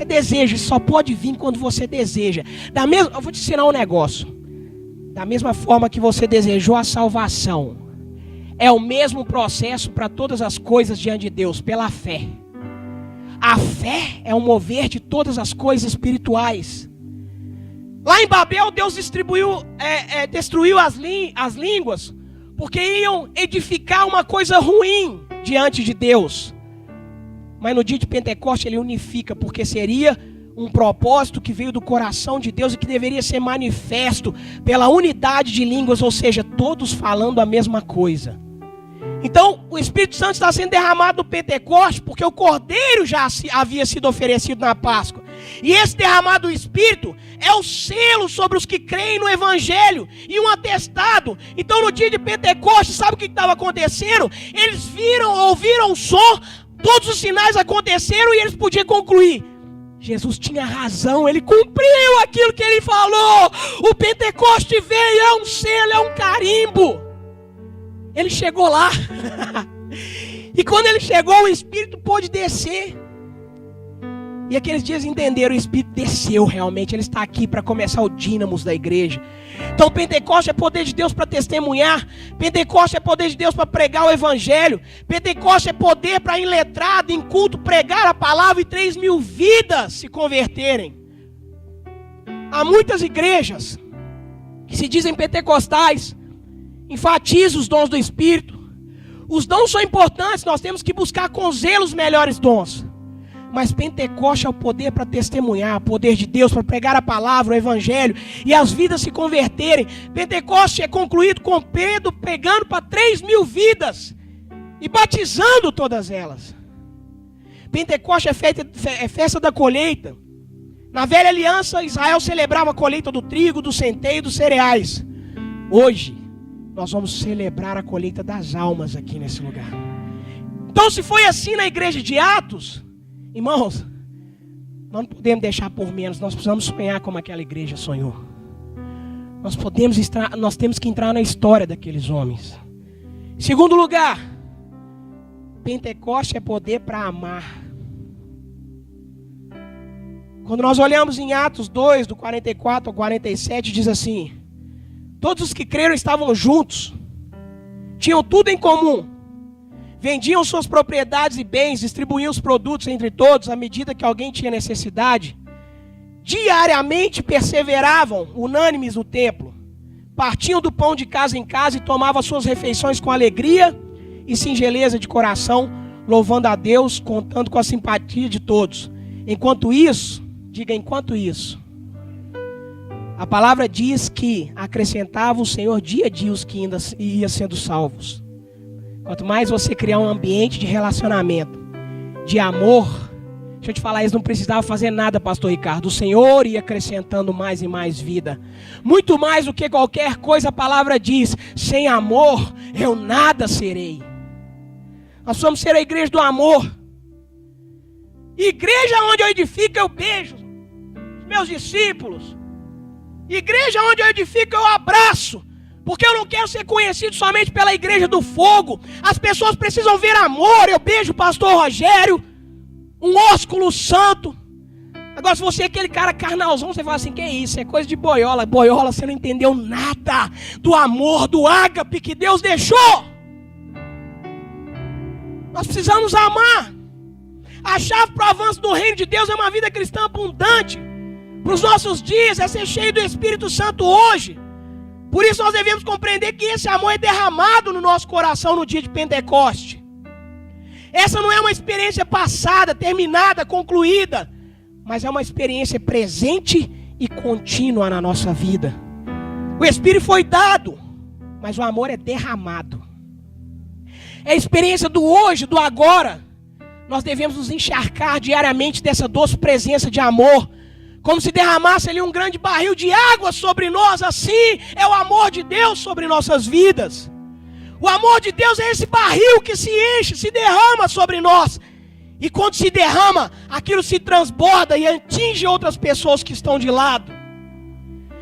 desejo, isso só pode vir quando você deseja. Eu vou te ensinar um negócio. Da mesma forma que você desejou a salvação, é o mesmo processo para todas as coisas diante de Deus, pela fé. A fé é o mover de todas as coisas espirituais. Lá em Babel, Deus destruiu as línguas, porque iam edificar uma coisa ruim diante de Deus. Mas no dia de Pentecostes ele unifica, porque seria um propósito que veio do coração de Deus e que deveria ser manifesto pela unidade de línguas, ou seja, todos falando a mesma coisa. Então, o Espírito Santo está sendo derramado no Pentecostes, porque o Cordeiro já havia sido oferecido na Páscoa. E esse derramado do Espírito é o selo sobre os que creem no Evangelho e um atestado. Então, no dia de Pentecostes, sabe o que estava acontecendo? Eles ouviram o som, todos os sinais aconteceram e eles podiam concluir: Jesus tinha razão, ele cumpriu aquilo que ele falou. O Pentecoste veio, é um selo, é um carimbo. Ele chegou lá. E quando ele chegou, o Espírito pôde descer. E aqueles dias entenderam, o Espírito desceu realmente. Ele está aqui para começar o dínamos da igreja. Então Pentecoste é poder de Deus para testemunhar. Pentecoste é poder de Deus para pregar o Evangelho. Pentecoste é poder para, em letrado, em culto, pregar a palavra e 3.000 vidas se converterem. Há muitas igrejas que se dizem pentecostais, enfatizam os dons do Espírito. Os dons são importantes, nós temos que buscar com zelo os melhores dons. Mas Pentecoste é o poder para testemunhar, o poder de Deus para pregar a palavra, o Evangelho, e as vidas se converterem. Pentecoste é concluído com Pedro pregando para 3.000 vidas e batizando todas elas. Pentecoste é festa da colheita. Na velha aliança, Israel celebrava a colheita do trigo, do centeio e dos cereais. Hoje, nós vamos celebrar a colheita das almas aqui nesse lugar. Então, se foi assim na igreja de Atos, irmãos, nós não podemos deixar por menos. Nós precisamos sonhar como aquela igreja sonhou. Nós temos que entrar na história daqueles homens. Segundo lugar, Pentecoste é poder para amar. Quando nós olhamos em Atos 2, do 44 ao 47, diz assim: todos os que creram estavam juntos, tinham tudo em comum, vendiam suas propriedades e bens, distribuíam os produtos entre todos à medida que alguém tinha necessidade. Diariamente perseveravam unânimes no templo, partiam do pão de casa em casa e tomavam suas refeições com alegria e singeleza de coração, louvando a Deus, contando com a simpatia de todos. Enquanto isso, diga enquanto isso, a palavra diz que acrescentava o Senhor dia a dia os que ainda iam sendo salvos. Quanto mais você criar um ambiente de relacionamento, de amor, deixa eu te falar, eles não precisavam fazer nada, pastor Ricardo. O Senhor ia acrescentando mais e mais vida. Muito mais do que qualquer coisa, a palavra diz: sem amor eu nada serei. Nós vamos ser a igreja do amor. Igreja onde eu edifico, eu beijo os meus discípulos. Igreja onde eu edifico, eu abraço. Porque eu não quero ser conhecido somente pela igreja do fogo. As pessoas precisam ver amor. Eu beijo o pastor Rogério, um ósculo santo. Agora, se você é aquele cara carnalzão, você fala assim: que é isso? É coisa de boiola. Boiola, você não entendeu nada do amor, do ágape que Deus deixou. Nós precisamos amar. A chave para o avanço do reino de Deus é uma vida cristã abundante. Para os nossos dias é ser cheio do Espírito Santo hoje. Por isso nós devemos compreender que esse amor é derramado no nosso coração no dia de Pentecoste. Essa não é uma experiência passada, terminada, concluída, mas é uma experiência presente e contínua na nossa vida. O Espírito foi dado, mas o amor é derramado. É a experiência do hoje, do agora. Nós devemos nos encharcar diariamente dessa doce presença de amor, Como se derramasse ali um grande barril de água sobre nós. Assim é o amor de Deus sobre nossas vidas. O amor de Deus é esse barril que se enche, se derrama sobre nós. E quando se derrama, aquilo se transborda e atinge outras pessoas que estão de lado.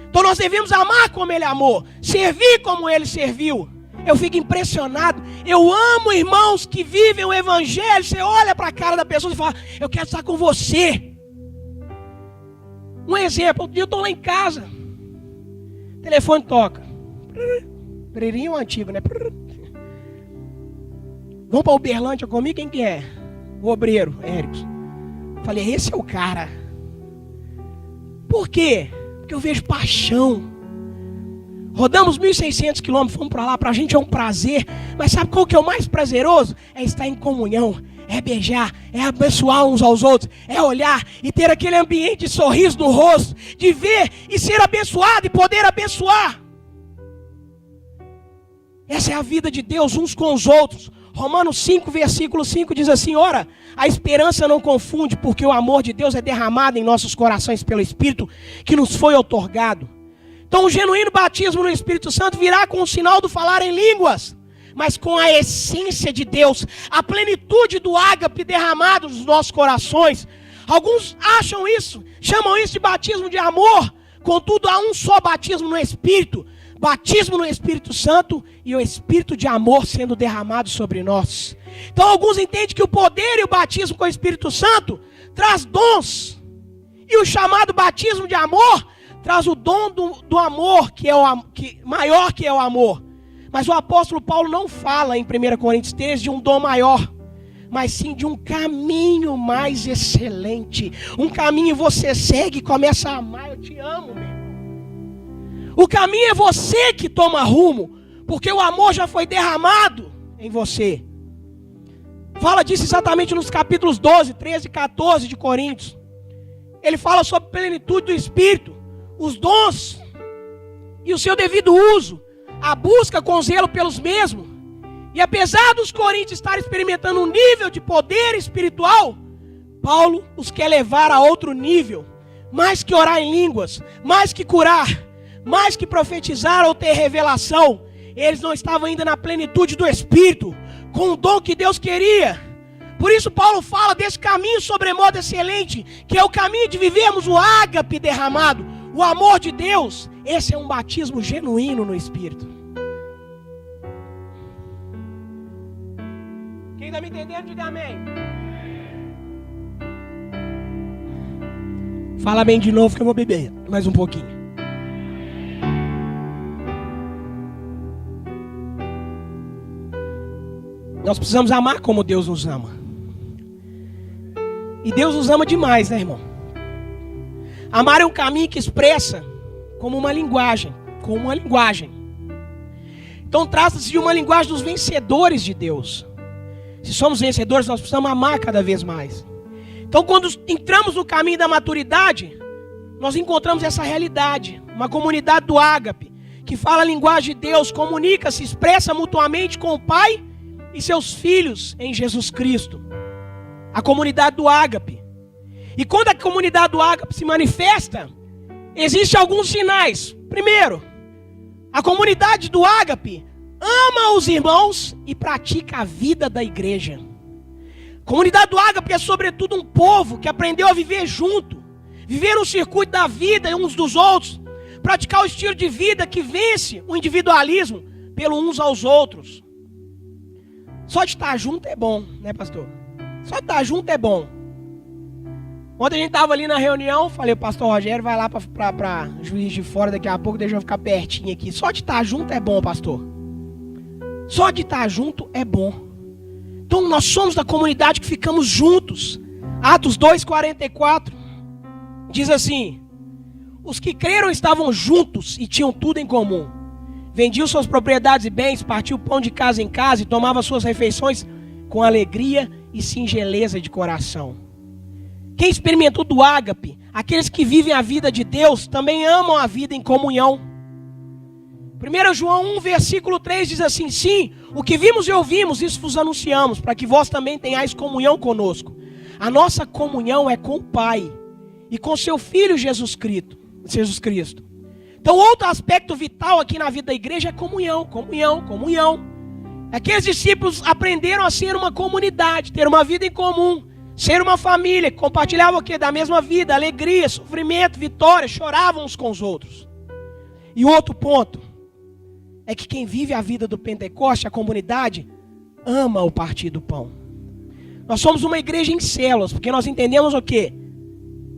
Então nós devemos amar como Ele amou, servir como Ele serviu. Eu fico impressionado. Eu amo irmãos que vivem o Evangelho. Você olha para a cara da pessoa e fala: eu quero estar com você. Um exemplo, outro dia eu estou lá em casa. O telefone toca. Peririnho antigo, né? Vamos para Uberlândia comigo? Quem que é? O obreiro, Érico. Falei, esse é o cara. Por quê? Porque eu vejo paixão. Rodamos 1.600 quilômetros, fomos para lá. Para a gente é um prazer. Mas sabe qual que é o mais prazeroso? É estar em comunhão. É beijar, é abençoar uns aos outros, é olhar e ter aquele ambiente de sorriso no rosto, de ver e ser abençoado e poder abençoar. Essa é a vida de Deus uns com os outros. Romanos 5, versículo 5 diz assim: ora, a esperança não confunde, porque o amor de Deus é derramado em nossos corações pelo Espírito que nos foi outorgado. Então o genuíno batismo no Espírito Santo virá com o sinal do falar em línguas, mas com a essência de Deus, a plenitude do ágape derramado nos nossos corações. Alguns acham isso, chamam isso de batismo de amor. Contudo, há um só batismo no Espírito, batismo no Espírito Santo e o Espírito de amor sendo derramado sobre nós. Então alguns entendem que o poder e o batismo com o Espírito Santo traz dons, e o chamado batismo de amor traz o dom do amor, que é maior que é o amor. Mas o apóstolo Paulo não fala em 1 Coríntios 13 de um dom maior, mas sim de um caminho mais excelente. Um caminho você segue e começa a amar. Eu te amo, meu irmão. O caminho é você que toma rumo, porque o amor já foi derramado em você. Fala disso exatamente nos capítulos 12, 13 e 14 de Coríntios. Ele fala sobre a plenitude do Espírito, os dons e o seu devido uso, a busca com zelo pelos mesmos. E apesar dos coríntios estarem experimentando um nível de poder espiritual, Paulo os quer levar a outro nível. Mais que orar em línguas, mais que curar, mais que profetizar ou ter revelação, eles não estavam ainda na plenitude do Espírito, com o dom que Deus queria. Por isso Paulo fala desse caminho sobremodo excelente, que é o caminho de vivermos o ágape derramado, o amor de Deus. Esse é um batismo genuíno no Espírito. Quem está me entendendo, diga amém. Fala bem de novo que eu vou beber mais um pouquinho. Nós precisamos amar como Deus nos ama. E Deus nos ama demais, né, irmão? Amar é um caminho que expressa como uma linguagem. Então trata-se de uma linguagem dos vencedores de Deus. Se somos vencedores, nós precisamos amar cada vez mais. Então quando entramos no caminho da maturidade, nós encontramos essa realidade. Uma comunidade do ágape, que fala a linguagem de Deus, comunica, se expressa mutuamente com o Pai e seus filhos em Jesus Cristo. A comunidade do ágape. E quando a comunidade do ágape se manifesta, existem alguns sinais. Primeiro, a comunidade do ágape ama os irmãos e pratica a vida da igreja. A comunidade do ágape é sobretudo um povo que aprendeu a viver junto, viver no circuito da vida uns dos outros, praticar o estilo de vida que vence o individualismo pelo uns aos outros. Só de estar junto é bom, né, pastor? Só de estar junto é bom. Ontem a gente estava ali na reunião, falei, o pastor Rogério vai lá para Juiz de Fora daqui a pouco, deixa eu ficar pertinho aqui. Só de estar junto é bom, pastor. Só de estar junto é bom. Então nós somos da comunidade que ficamos juntos. Atos 2:44 diz assim: os que creram estavam juntos e tinham tudo em comum. Vendiam suas propriedades e bens, partiam pão de casa em casa e tomavam suas refeições com alegria e singeleza de coração. Quem experimentou do ágape, aqueles que vivem a vida de Deus, também amam a vida em comunhão. 1 João 1, versículo 3 diz assim: sim, o que vimos e ouvimos, isso vos anunciamos, para que vós também tenhais comunhão conosco. A nossa comunhão é com o Pai e com seu Filho Jesus Cristo. Então, outro aspecto vital aqui na vida da igreja é comunhão. Aqueles discípulos aprenderam a ser uma comunidade, ter uma vida em comum, ser uma família, que compartilhava o quê? Da mesma vida, alegria, sofrimento, vitória, choravam uns com os outros. E outro ponto é que quem vive a vida do Pentecoste, a comunidade, ama o partir do pão. Nós somos uma igreja em células, porque nós entendemos o quê?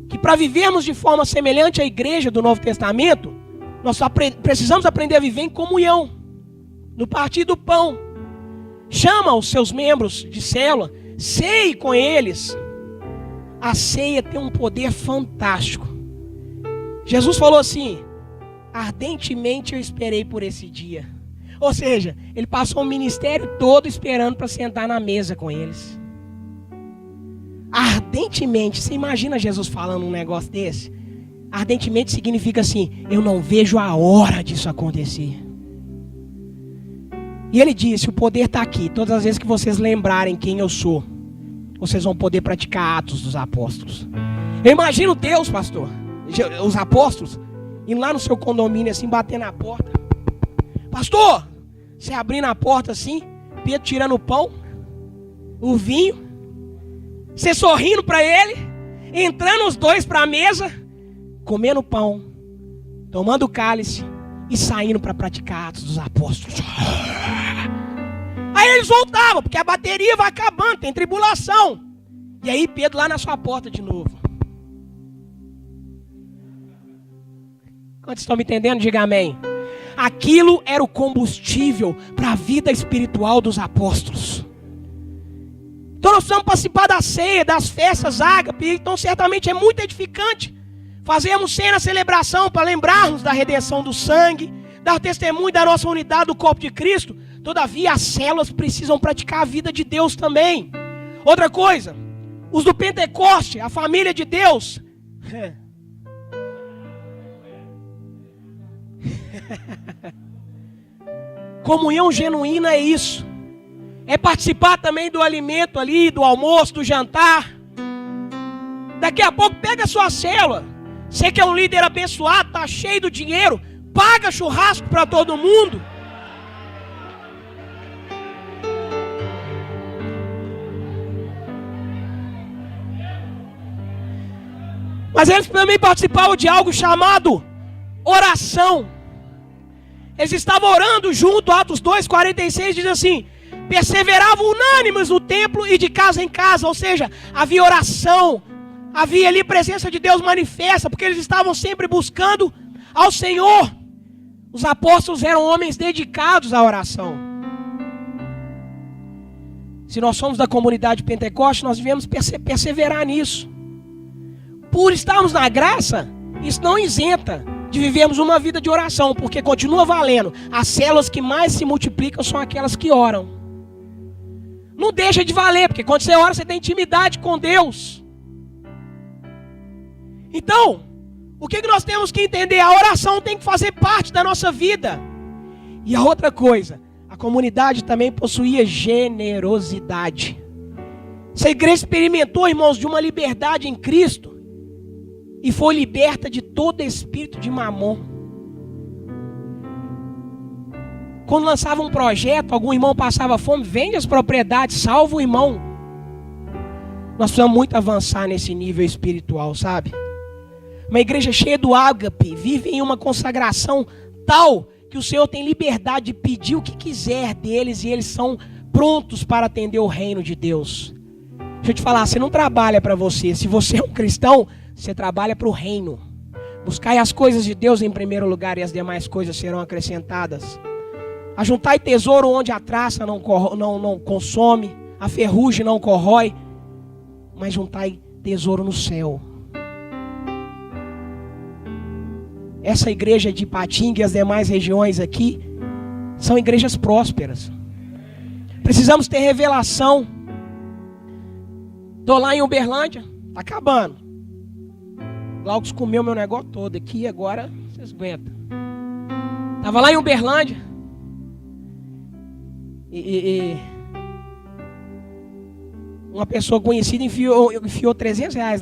Que para vivermos de forma semelhante à igreja do Novo Testamento, nós precisamos aprender a viver em comunhão, no partir do pão. Chama os seus membros de célula, ceie com eles. A ceia tem um poder fantástico. Jesus falou assim: ardentemente eu esperei por esse dia. Ou seja, ele passou o ministério todo esperando para sentar na mesa com eles. Ardentemente, você imagina Jesus falando um negócio desse? Ardentemente significa assim: eu não vejo a hora disso acontecer. E ele disse: o poder está aqui. Todas as vezes que vocês lembrarem quem eu sou, vocês vão poder praticar Atos dos Apóstolos. Eu imagino Deus, pastor, os apóstolos, indo lá no seu condomínio assim, batendo na porta. Pastor, você abrindo a porta assim, Pedro tirando o pão, o vinho, você sorrindo para ele, entrando os dois para a mesa, comendo pão, tomando o cálice e saindo para praticar Atos dos Apóstolos. Aí eles voltavam, porque a bateria vai acabando, tem tribulação. E aí Pedro lá na sua porta de novo. Quantos estão me entendendo? Diga amém. Aquilo era o combustível para a vida espiritual dos apóstolos. Então nós precisamos participar da ceia, das festas ágape. Então certamente é muito edificante fazermos cena na celebração para lembrarmos da redenção do sangue, dar testemunho da nossa unidade do corpo de Cristo. Todavia as células precisam praticar a vida de Deus também. Outra coisa, os do Pentecoste, a família de Deus. Comunhão genuína é isso. É participar também do alimento ali, do almoço, do jantar. Daqui a pouco pega a sua célula. Você que é um líder abençoado, tá cheio do dinheiro, paga churrasco para todo mundo. Mas eles também participavam de algo chamado oração. Eles estavam orando junto. Atos 2:46 diz assim: perseveravam unânimes no templo e de casa em casa. Ou seja, havia oração, havia ali presença de Deus manifesta, porque eles estavam sempre buscando ao Senhor. Os apóstolos eram homens dedicados à oração. Se nós somos da comunidade Pentecoste, nós devemos perseverar nisso. Por estarmos na graça, isso não isenta de vivermos uma vida de oração, porque continua valendo. As células que mais se multiplicam são aquelas que oram. Não deixa de valer, porque quando você ora, você tem intimidade com Deus. Então, o que nós temos que entender? A oração tem que fazer parte da nossa vida. E a outra coisa, a comunidade também possuía generosidade. Essa igreja experimentou, irmãos, de uma liberdade em Cristo e foi liberta de todo espírito de mamon. Quando lançava um projeto, algum irmão passava fome, vende as propriedades, salva o irmão. Nós precisamos muito avançar nesse nível espiritual, sabe? Uma igreja cheia do ágape, vive em uma consagração tal que o Senhor tem liberdade de pedir o que quiser deles e eles são prontos para atender o reino de Deus. Deixa eu te falar, você não trabalha para você. Se você é um cristão, você trabalha para o reino. Buscai as coisas de Deus em primeiro lugar e as demais coisas serão acrescentadas. Ajuntai tesouro onde a traça não consome, a ferrugem não corrói, mas juntai tesouro no céu. Essa igreja de Ipatinga e as demais regiões aqui são igrejas prósperas. Precisamos ter revelação. Estou lá em Uberlândia, está acabando. Glaucus comeu meu negócio todo aqui, agora vocês aguentam. Estava lá em Uberlândia. Uma pessoa conhecida enfiou R$300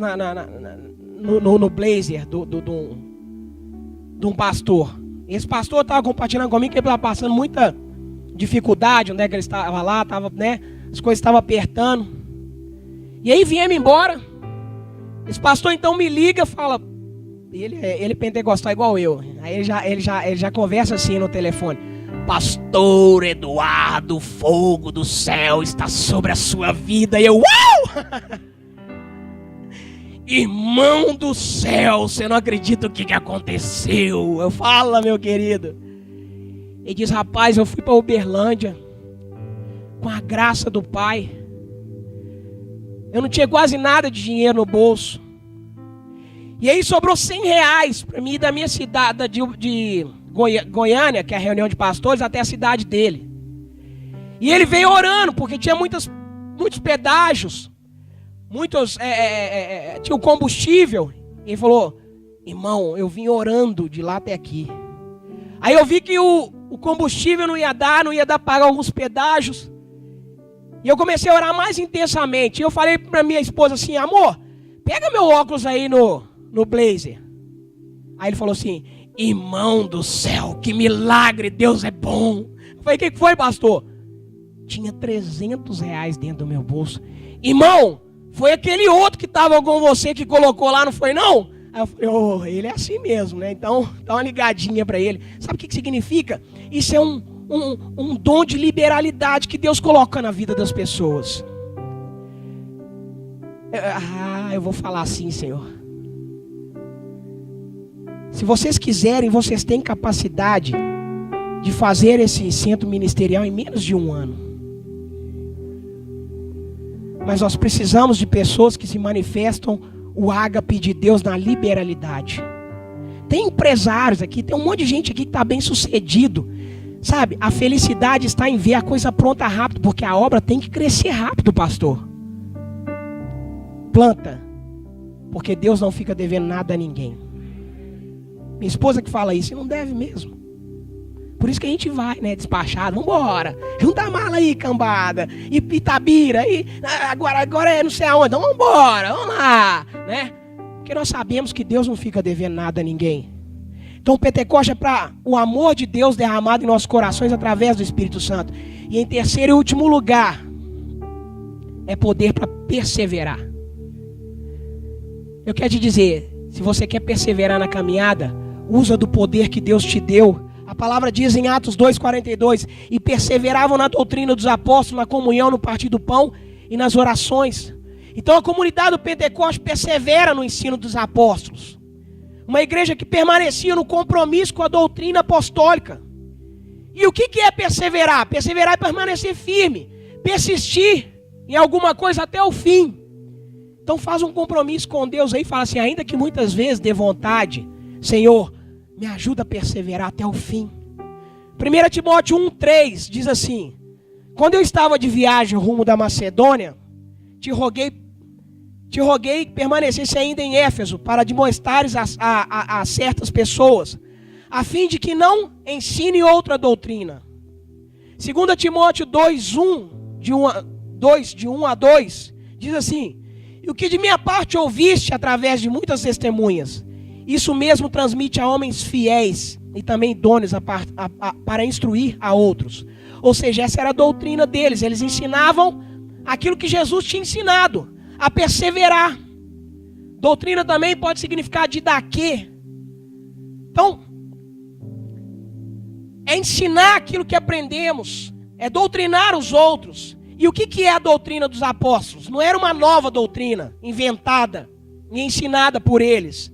no blazer de um pastor. Esse pastor estava compartilhando comigo que ele estava passando muita dificuldade, onde é que ele estava lá, né, as coisas estavam apertando. E aí viemos embora. Esse pastor então me liga e fala, ele é pentecostal igual eu. Aí ele já conversa assim no telefone. Pastor Eduardo, o fogo do céu está sobre a sua vida. E eu, uau! Irmão do céu, você não acredita o que aconteceu? Eu falo, meu querido. Ele diz, rapaz, eu fui para Uberlândia com a graça do Pai. Eu não tinha quase nada de dinheiro no bolso. E aí sobrou R$100 para mim ir da minha cidade de Goiânia, que é a reunião de pastores, até a cidade dele. E ele veio orando, porque tinha muitos pedágios. Tinha o combustível. E ele falou, irmão, eu vim orando de lá até aqui. Aí eu vi que o combustível não ia dar para pagar alguns pedágios. E eu comecei a orar mais intensamente. E eu falei para minha esposa assim, amor, pega meu óculos aí no blazer. Aí ele falou assim, irmão do céu, que milagre, Deus é bom. Eu falei, o que foi, pastor? Tinha R$300 dentro do meu bolso. Irmão, foi aquele outro que estava com você que colocou lá, não foi não? Aí eu falei, ele é assim mesmo, né? Então, dá uma ligadinha para ele. Sabe o que significa? Isso é um dom de liberalidade que Deus coloca na vida das pessoas. Eu vou falar assim, Senhor. Se vocês quiserem, vocês têm capacidade de fazer esse centro ministerial em menos de 1 ano. Mas nós precisamos de pessoas que se manifestam o ágape de Deus na liberalidade. Tem empresários aqui, tem um monte de gente aqui que está bem sucedido. Sabe, a felicidade está em ver a coisa pronta rápido, porque a obra tem que crescer rápido, pastor. Planta, porque Deus não fica devendo nada a ninguém. Minha esposa que fala isso, e não deve mesmo. Por isso que a gente vai, né, despachado, vambora. Junta a mala aí, cambada. E Itabira, e agora é não sei aonde. Então vambora, vamos lá, né? Porque nós sabemos que Deus não fica devendo nada a ninguém. Então o Pentecoste é para o amor de Deus derramado em nossos corações através do Espírito Santo. E em terceiro e último lugar, é poder para perseverar. Eu quero te dizer, se você quer perseverar na caminhada, usa do poder que Deus te deu. A palavra diz em Atos 2,42, e perseveravam na doutrina dos apóstolos, na comunhão, no partir do pão e nas orações. Então a comunidade do Pentecoste persevera no ensino dos apóstolos. Uma igreja que permanecia no compromisso com a doutrina apostólica. E o que é perseverar? Perseverar é permanecer firme, persistir em alguma coisa até o fim. Então faz um compromisso com Deus aí, fala assim, ainda que muitas vezes dê vontade, Senhor, me ajuda a perseverar até o fim. 1 Timóteo 1,3 diz assim, quando eu estava de viagem rumo da Macedônia, te roguei que permanecesse ainda em Éfeso, para demonstrares a certas pessoas, a fim de que não ensine outra doutrina. 2 Timóteo 2:1, de 1 a 2, diz assim, e o que de minha parte ouviste através de muitas testemunhas, isso mesmo transmite a homens fiéis e também idôneos para instruir a outros. Ou seja, essa era a doutrina deles. Eles ensinavam aquilo que Jesus tinha ensinado, a perseverar. Doutrina também pode significar didaquê. Então, é ensinar aquilo que aprendemos, é doutrinar os outros. E o que é a doutrina dos apóstolos? Não era uma nova doutrina inventada e ensinada por eles.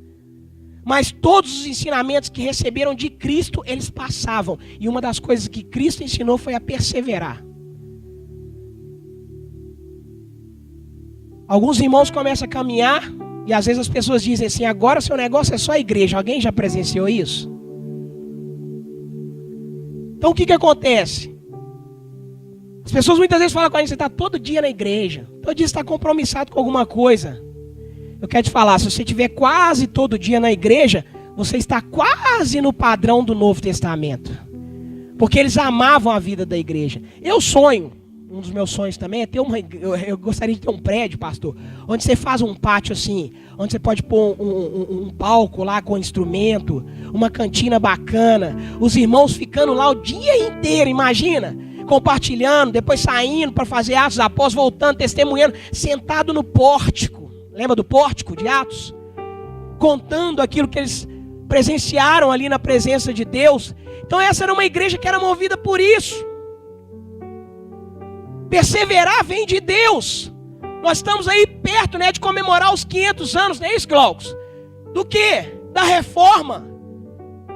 Mas todos os ensinamentos que receberam de Cristo, eles passavam. E uma das coisas que Cristo ensinou foi a perseverar. Alguns irmãos começam a caminhar e às vezes as pessoas dizem assim, agora seu negócio é só a igreja. Alguém já presenciou isso? Então o que acontece? As pessoas muitas vezes falam com a gente, você está todo dia na igreja. Todo dia você está compromissado com alguma coisa. Eu quero te falar, se você estiver quase todo dia na igreja, você está quase no padrão do Novo Testamento. Porque eles amavam a vida da igreja. Eu sonho um dos meus sonhos também é ter eu gostaria de ter um prédio, pastor, onde você faz um pátio assim, onde você pode pôr um palco lá com instrumento, uma cantina bacana, os irmãos ficando lá o dia inteiro, imagina, compartilhando, depois saindo para fazer Atos dos Apóstolos, voltando, testemunhando, sentado no pórtico. Lembra do pórtico de Atos? Contando aquilo que eles presenciaram ali na presença de Deus. Então essa era uma igreja que era movida por isso. Perseverar vem de Deus. Nós estamos aí perto, né, de comemorar os 500 anos, não é isso, Glaucus? Do quê? Da reforma.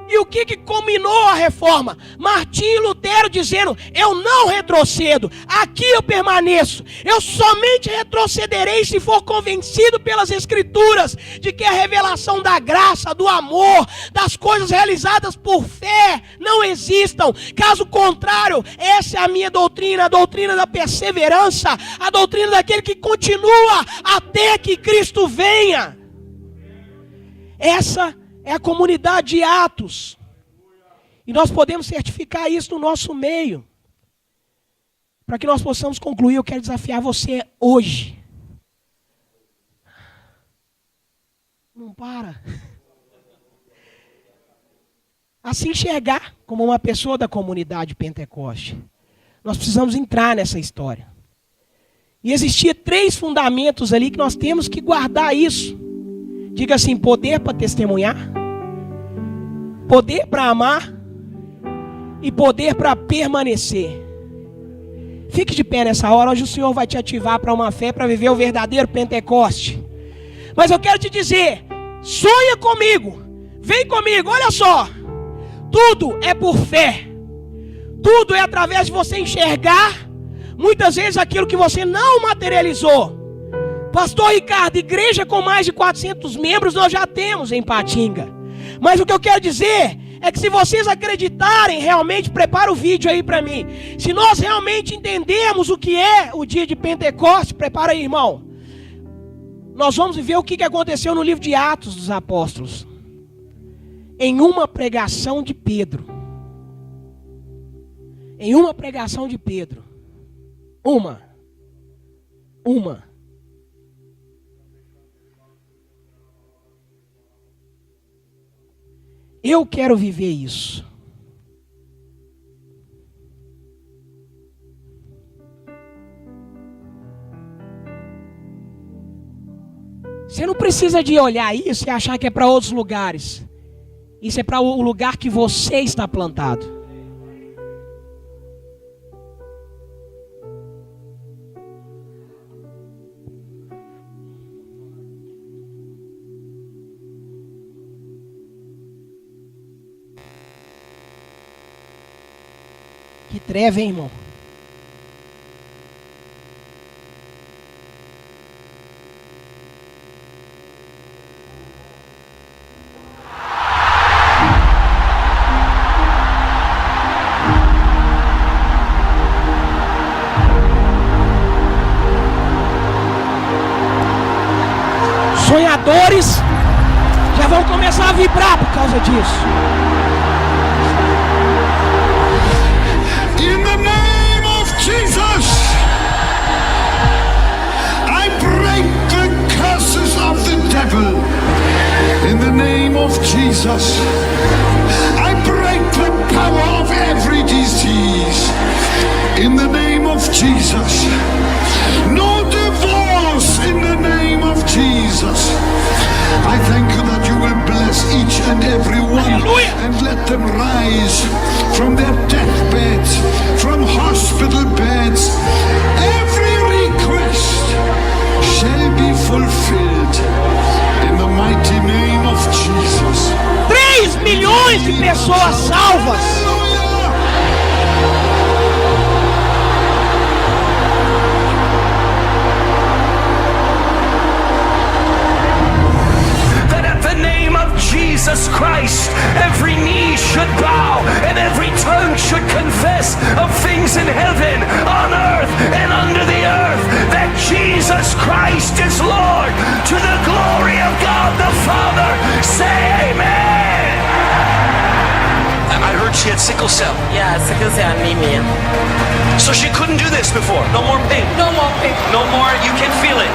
E o que culminou a reforma? Martinho Lutero dizendo: eu não retrocedo, aqui eu permaneço, eu somente retrocederei se for convencido pelas escrituras de que a revelação da graça, do amor, das coisas realizadas por fé não existam. Caso contrário, essa é a minha doutrina, a doutrina da perseverança, a doutrina daquele que continua até que Cristo venha. Essa é a comunidade de Atos. E nós podemos certificar isso no nosso meio. Para que nós possamos concluir, eu quero desafiar você hoje. Não para. A se enxergar como uma pessoa da comunidade Pentecoste. Nós precisamos entrar nessa história. E existia 3 fundamentos ali que nós temos que guardar isso. Diga assim: poder para testemunhar, poder para amar e poder para permanecer. Fique de pé nessa hora. Hoje o Senhor vai te ativar para uma fé, para viver o verdadeiro Pentecoste. Mas eu quero te dizer, sonha comigo, vem comigo, olha só. Tudo é por fé. Tudo é através de você enxergar, muitas vezes, aquilo que você não materializou. Pastor Ricardo, igreja com mais de 400 membros nós já temos em Patinga. Mas o que eu quero dizer é que se vocês acreditarem realmente, prepara o vídeo aí para mim. Se nós realmente entendemos o que é o dia de Pentecostes, prepara aí, irmão. Nós vamos ver o que aconteceu no livro de Atos dos Apóstolos. Em uma pregação de Pedro. Em uma pregação de Pedro. Uma. Eu quero viver isso. Você não precisa de olhar isso e achar que é para outros lugares. Isso é para o lugar que você está plantado. Que treva, hein, irmão? Sonhadores já vão começar a vibrar por causa disso. In the name of Jesus, I break the curses of the devil. In the name of Jesus, I break the power of every disease. In the name of Jesus, no divorce. In the name of Jesus, I thank you that you will bless each and every one. Hallelujah. And let them rise from their deathbeds, from hospital beds. Every request shall be fulfilled in the mighty name of Jesus. 3 milhões de pessoas salvas. Jesus Christ, every knee should bow and every tongue should confess of things in heaven, on earth, and under the earth, that Jesus Christ is Lord, to the glory of God the Father. Say amen. I heard She had sickle cell. Yeah, sickle cell anemia. So she couldn't do this before. No more pain. No more pain. No more, you can feel it.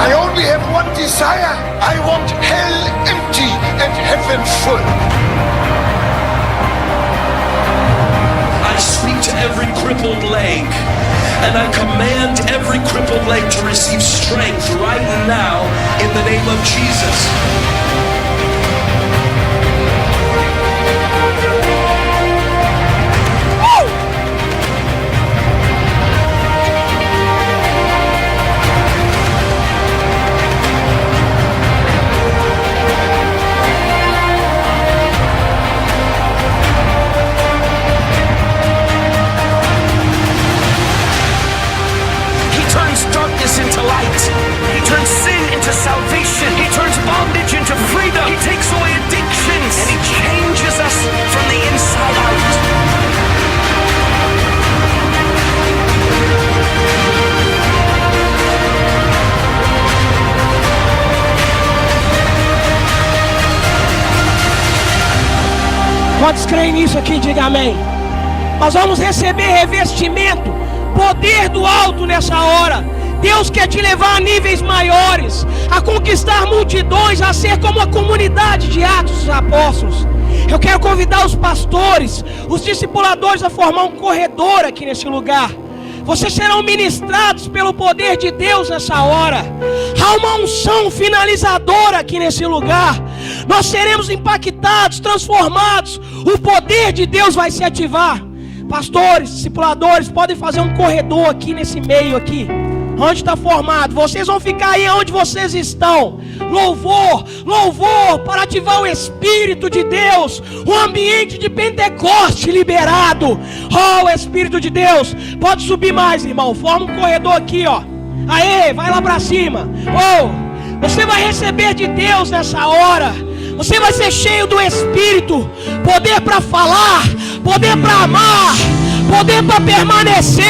I only have one desire. I want hell empty and heaven full. I speak to every crippled leg, and I command every crippled leg to receive strength right now in the name of Jesus. Into light. He turns sin into salvation. He turns bondage into freedom. He takes away addictions and he changes us from the inside out. Quantos creem nisso aqui? Diga amém. Nós vamos receber revestimento, poder do alto nessa hora. Deus quer te levar a níveis maiores, a conquistar multidões, a ser como a comunidade de Atos dos Apóstolos. Eu quero convidar os pastores, os discipuladores a formar um corredor aqui nesse lugar. Vocês serão ministrados pelo poder de Deus nessa hora. Há uma unção finalizadora aqui nesse lugar. Nós seremos impactados, transformados. O poder de Deus vai se ativar. Pastores, discipuladores, podem fazer um corredor aqui nesse meio aqui. Onde está formado, vocês vão ficar aí onde vocês estão. Louvor, louvor, para ativar o Espírito de Deus. O ambiente de Pentecoste liberado. Oh, Espírito de Deus, pode subir mais, irmão. Forma um corredor aqui, ó. Aê, vai lá para cima. Oh, você vai receber de Deus nessa hora. Você vai ser cheio do Espírito. Poder para falar, poder para amar, poder para permanecer,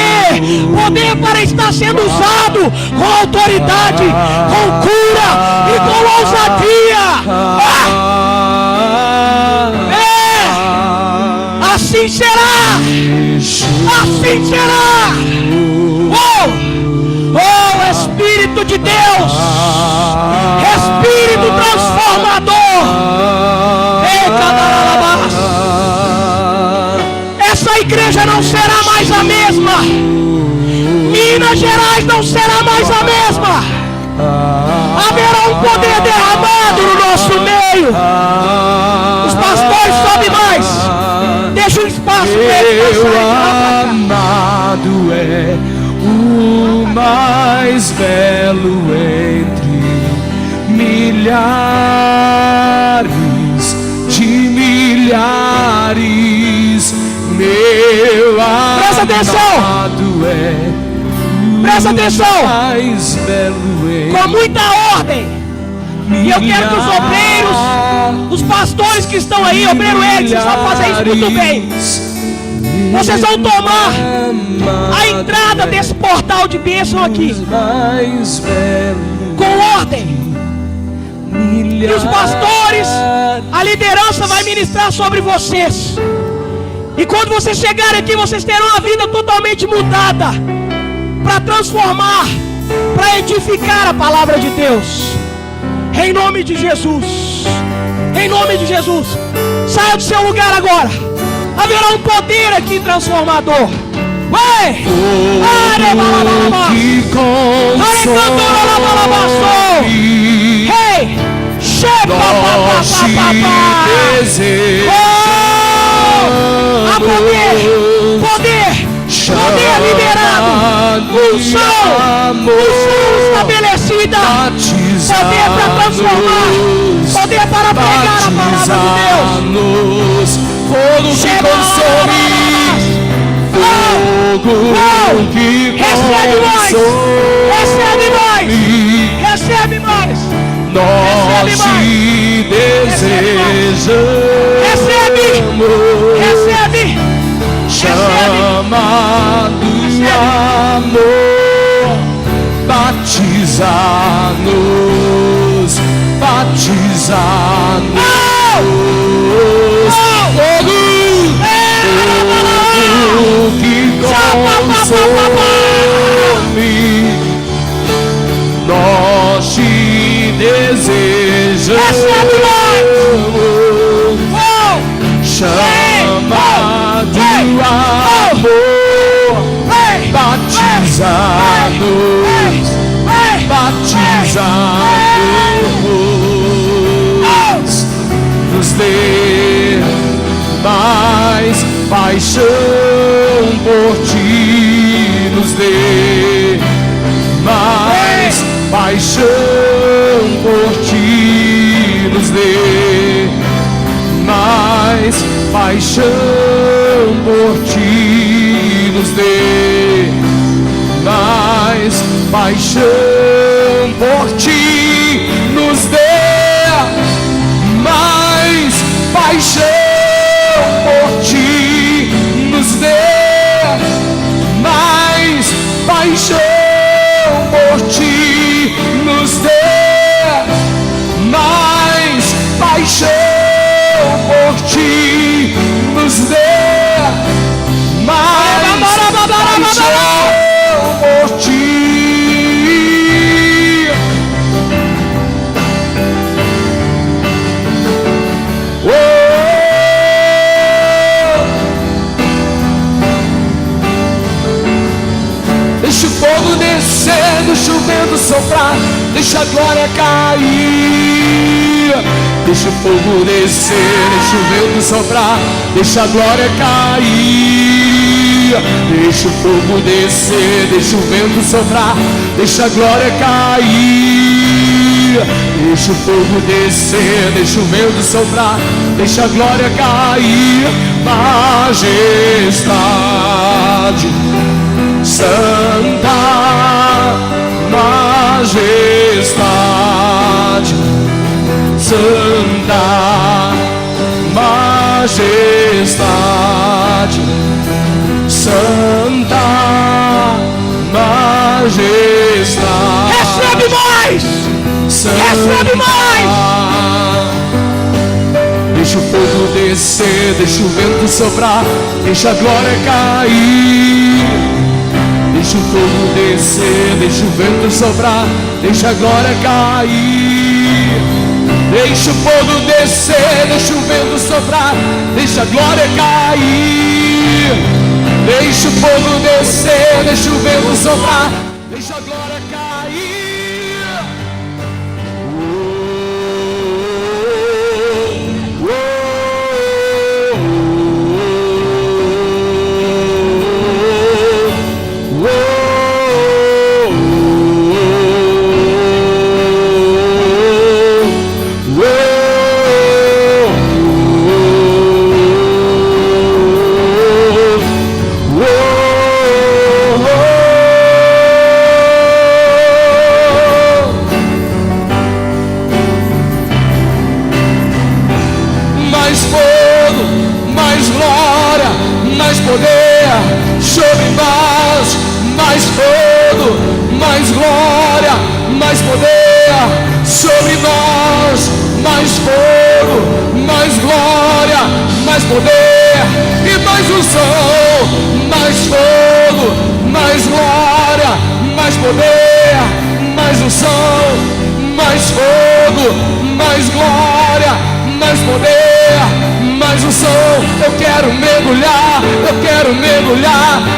poder para estar sendo usado com autoridade, com cura e com ousadia. Assim será, assim será. Oh, Espírito de Deus, Espírito transformador. Essa igreja não será mais a mesma. Minas Gerais não será mais a mesma. Haverá um poder derramado no nosso meio. Os pastores sobem mais. Deixa um espaço Meu amado é o mais belo entre milhares de milhares. Meu Presta atenção. amado é Presta atenção. mais belo entre Com muita ordem. E eu quero que os obreiros, os pastores que estão aí, obreiro Eric, vocês vão fazer isso muito bem. Vocês vão tomar a entrada desse portal de bênção aqui, com ordem. E os pastores, a liderança vai ministrar sobre vocês. E quando vocês chegarem aqui, vocês terão a vida totalmente mudada, para transformar, para edificar a palavra de Deus. Em nome de Jesus. Em nome de Jesus. Saia do seu lugar agora. Haverá um poder aqui transformador. Vai! que consome, Hey! nós te desejamos. Há poder! Poder! Poder liberado! Unção! Unção estabelecida! Poder para transformar! Poder para pregar a palavra de Deus! Fogo que consome, fogo que Recebe mais! Recebe mais! Recebe mais! nós te desejamos. Recebe! Recebe! Chamado amor, batiza-nos, batiza-nos. chama do amor, batiza-nos, batiza-nos, nos dê mais paixão por ti, nos dê mais paixão por ti, nos dê mais paixão por ti, nos dê mais paixão por ti, nos dê mais paixão por ti, nos dê mais paixão por ti, nos dê mais paixão por ti, nos dê mais paixão por ti. Deixa o fogo descer, deixa o vento soprar, deixa a glória cair. Deixa o fogo descer, deixa o vento soprar, deixa a glória cair. Deixa o fogo descer, deixa o vento soprar, deixa a glória cair. Deixa o fogo descer, deixa o vento soprar, deixa a glória cair. Majestade Santa, majestade Santa, majestade Santa, majestade. Recebe mais! Santa. Recebe mais! Deixa o fogo descer, deixa o vento soprar, deixa a glória cair. Deixa o fogo descer, deixa o vento soprar, deixa a glória cair. Deixa o fogo descer, deixa o vento soprar, deixa a glória cair. Deixa o fogo descer, deixa o vento soprar, deixa a glória cair.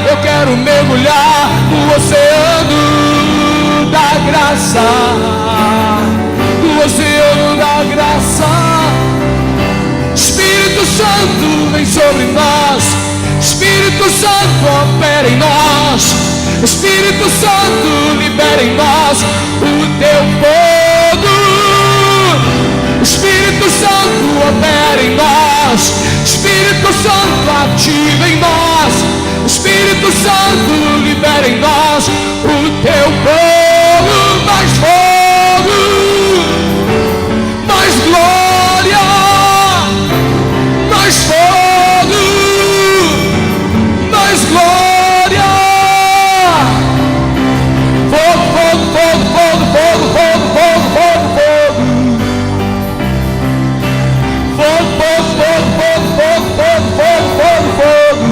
Eu quero mergulhar no oceano da graça, no oceano da graça. Espírito Santo vem sobre nós, Espírito Santo opera em nós, Espírito Santo libera em nós o teu fogo. Espírito Santo opera em nós, Espírito Santo ativa em nós, Espírito Santo libera em nós o teu fogo. Mais fogo, mais glória, mais fogo, mais glória. Fogo, fogo, fogo, fogo, fogo, fogo, fogo, fogo, fogo. Fogo, fogo, fogo, fogo, fogo, fogo, fogo, fogo, fogo.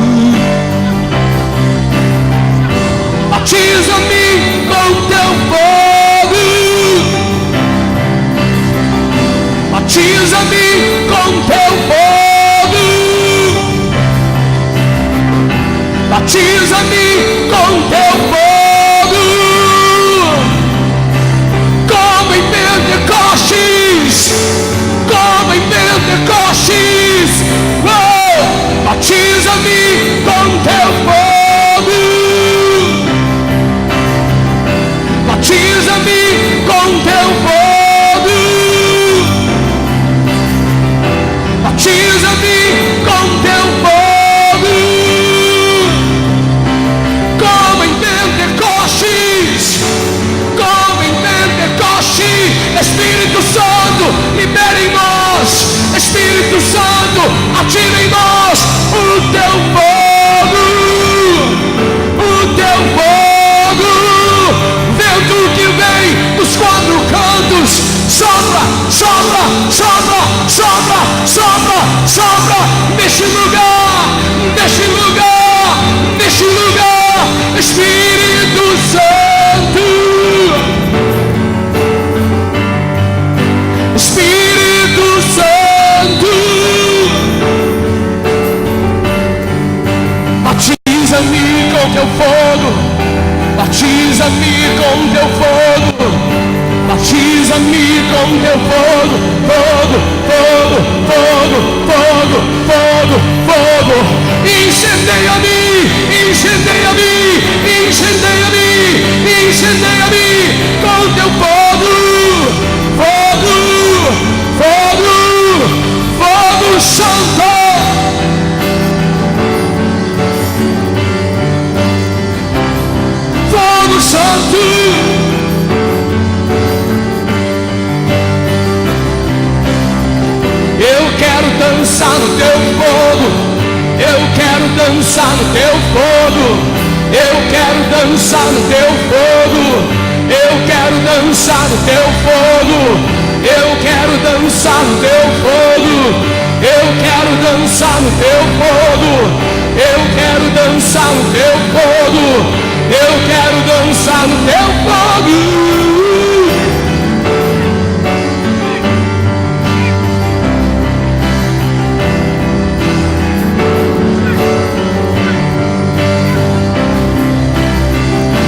batiza-me com teu fogo, batiza-me com teu fogo, como em Pentecostes, como em Pentecostes. Oh, batiza-me com teu fogo, batiza-me com teu fogo, batiza-me com teu fogo, como em Pentecostes, como em Pentecostes. Espírito Santo, libera em nós, Espírito Santo, ativa em nós o teu fogo, o teu fogo, vento que vem dos quatro cantos, sopra, sopra, sopra, sopra, sopra, sopra, neste lugar, neste lugar, neste lugar, Espírito Santo, Espírito Santo, batiza-me com teu fogo, batiza-me com teu fogo, batiza-me com teu fogo, fogo, fogo, fogo, fogo, fogo, fogo, incendeia-me, incendeia-me, incendeia-me, incendeia-me com teu fogo, fogo, fogo, fogo santo. Fogo Santo, eu quero dançar no teu fogo, eu quero dançar no teu fogo, eu quero dançar no teu fogo, eu quero dançar no teu fogo, eu quero dançar no teu fogo, eu quero dançar no teu fogo, eu quero dançar no teu fogo, eu quero dançar no teu fogo.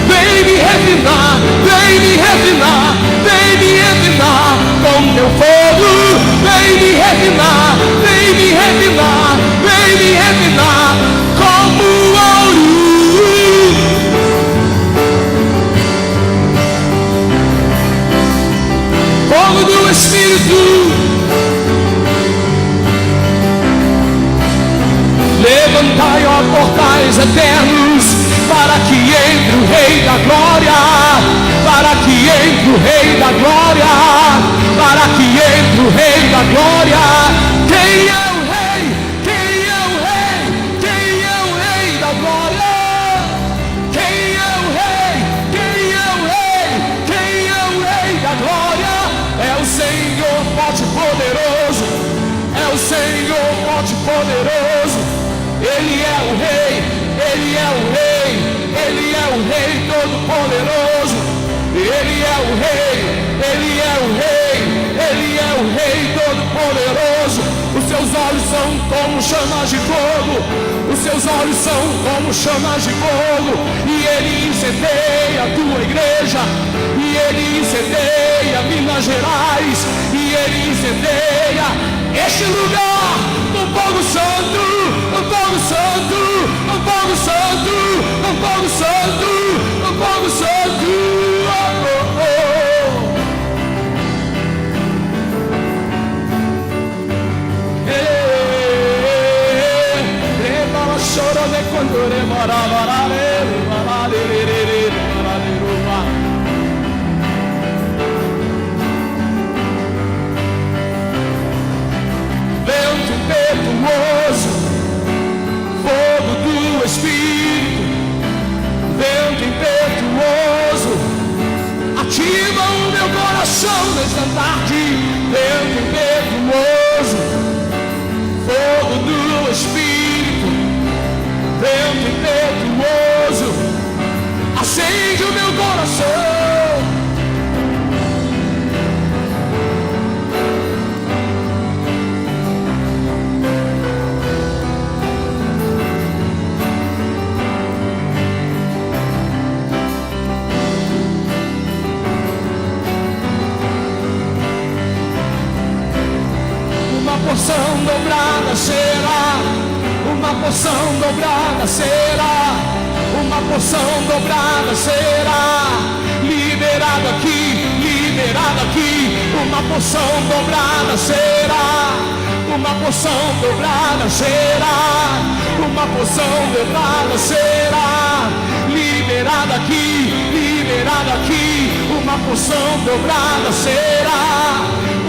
Vem me refinar, vem me refinar, vem me refinar com teu fogo. Vem me refinar, vem me refinar, vem me refinar como ouro. Fogo do Espírito, levantai, ó portais eternos, para que entre o Rei da Glória, para que entre o Rei da Glória, para que entre o Rei da Glória. Quem é o Rei? Quem é o Rei? Quem é o Rei da Glória? Quem é o Rei? Quem é o Rei? Quem é o Rei da Glória? É o Senhor forte e poderoso, é o Senhor forte e poderoso. Ele é o Rei, Ele é o Rei, Ele é o Rei todo-poderoso. Ele é o Rei, Ele é o Rei, Ele é o Rei todo-poderoso. Os seus olhos são como chamas de fogo, os seus olhos são como chamas de fogo. E Ele incendeia a tua igreja, e Ele incendeia Minas Gerais, e Ele incendeia este lugar, o fogo santo, o fogo santo, o fogo santo, o fogo santo, o fogo santo. Oh, oh, oh. Choro de quando remorava, vento impetuoso, fogo do Espírito, vento impetuoso, ativa o meu coração nesta tarde. Vento impetuoso, fogo do Espírito, vento impetuoso, porção dobrada será, uma porção dobrada será, uma porção dobrada será, liberado aqui, uma porção dobrada será, uma porção dobrada será, uma porção dobrada será, liberado aqui, uma porção dobrada será,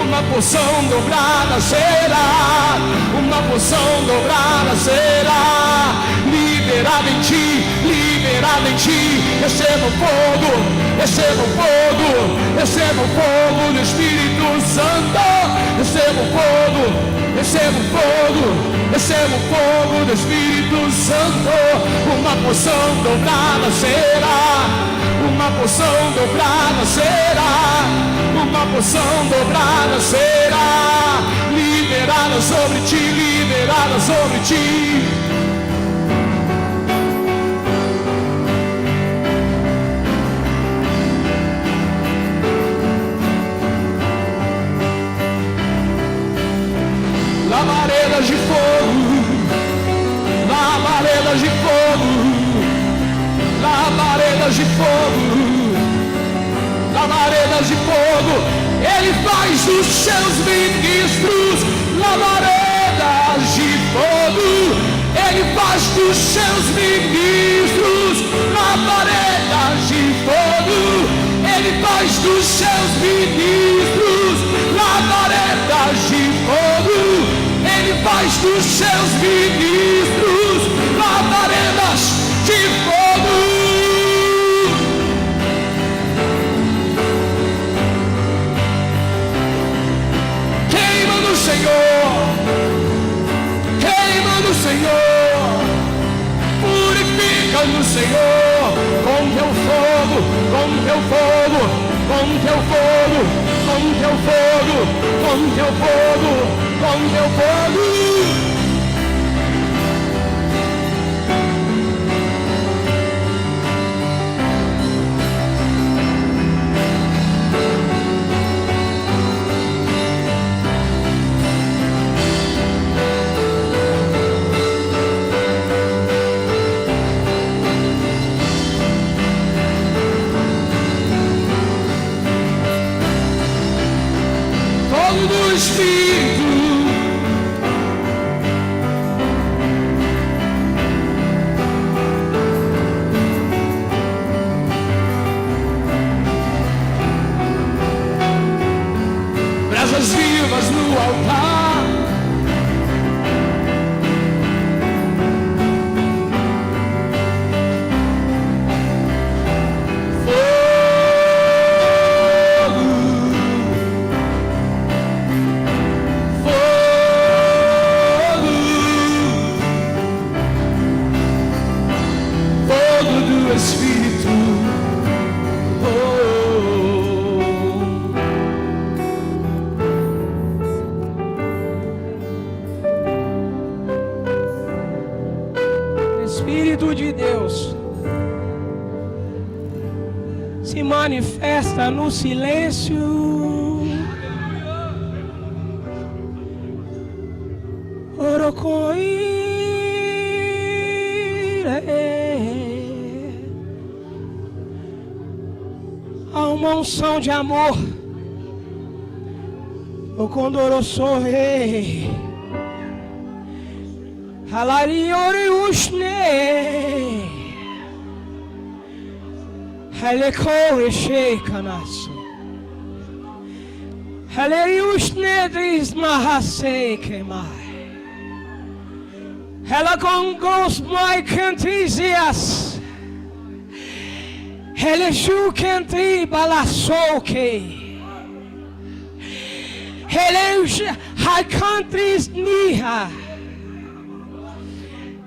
uma porção dobrada será, uma porção dobrada será, liberado em ti, receba o fogo, receba o fogo, receba o fogo do Espírito Santo, receba o fogo, receba o fogo, receba o fogo do Espírito Santo, uma porção dobrada será, uma porção dobrada será, uma porção dobrada será, liberada sobre ti, liberada sobre ti. Labaredas de fogo, labaredas de fogo, labaredas de fogo, labaredas de fogo. Ele faz dos seus ministros labaredas de fogo. Ele faz dos seus ministros labaredas de fogo. Ele faz dos seus ministros labaredas de fogo. Ele faz dos seus ministros labaredas de fogo. Queima no Senhor, queima no Senhor, purifica no Senhor, com teu fogo, com teu fogo, com teu fogo, com teu fogo, com teu fogo, com teu fogo. Fogo do Espírito. Brasas vivas no altar. Espírito, Espírito de Deus se manifesta no silêncio. Há uma unção de amor. O condorosorre. Halariori usne. Halekore shekanasu. Haleri usne dris mahase kemai. Helagongos my cantizias. Heleshu kentri balasoke. Helesh high countries niha.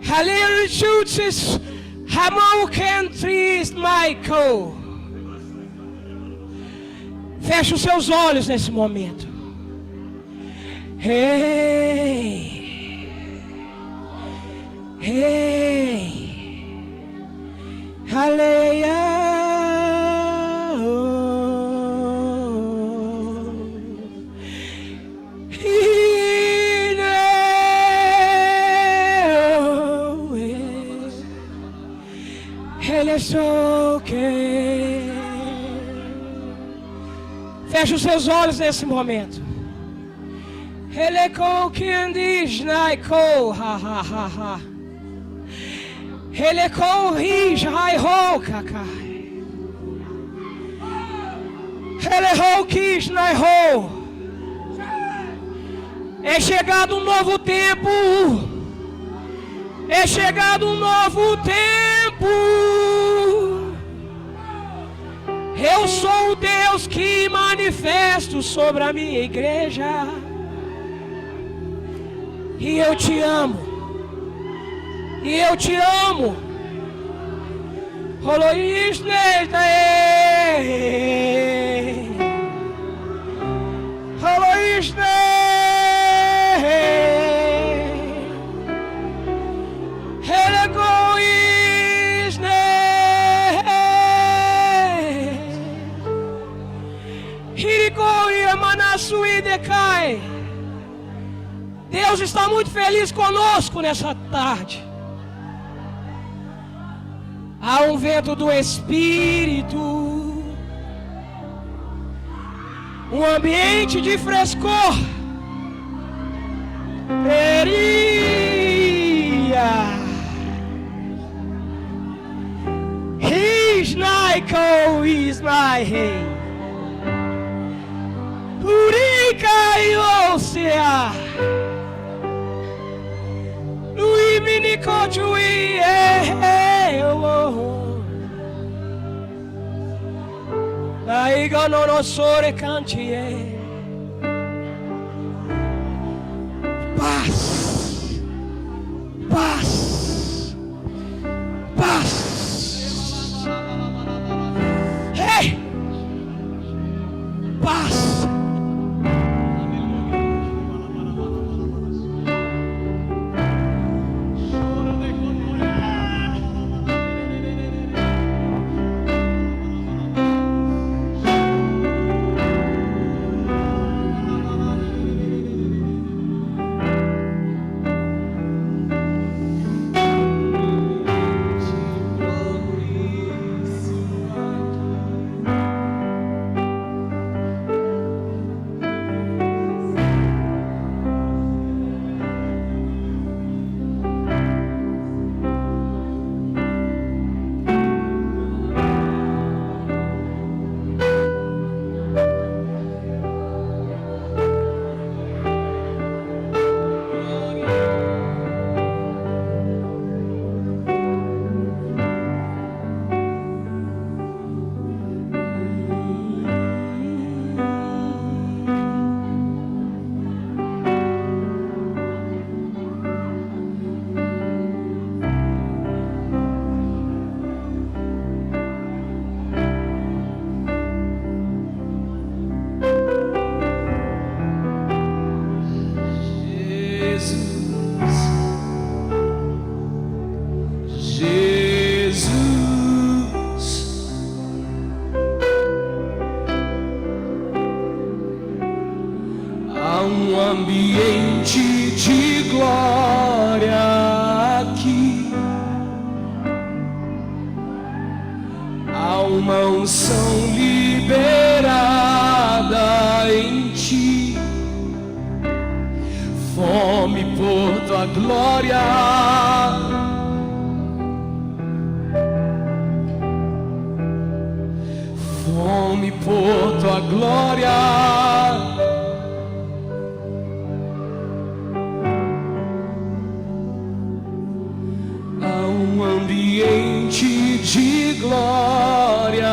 Halerishutis hamo countries Michael. Feche os seus olhos nesse momento. Hey. Hey, hallelujah. okay. Feche os seus olhos nesse momento. Heleko Candiz Naiko, ha ha ha ha. Heleko Riz Hai Ho Kakai. Heleko Kish Nai Ho. É chegado um novo tempo. É chegado um novo tempo. Eu sou o Deus que manifesto sobre a minha igreja. E eu te amo. E eu te amo. Holois Neitae. Holois Neitae. Helegois Neitae. Hirikoria Manasui Decai. Deus está muito feliz conosco nessa tarde. Há um vento do Espírito, um ambiente de frescor. Hisnaiko Ismael, Urika e Osea. Luiminikochui Aiga no no sore cantie. Paz, paz, paz. Hey, paz. ambiente de glória aqui. Há uma unção liberada em ti, fome por tua glória. Fome por tua glória. Ambiente de glória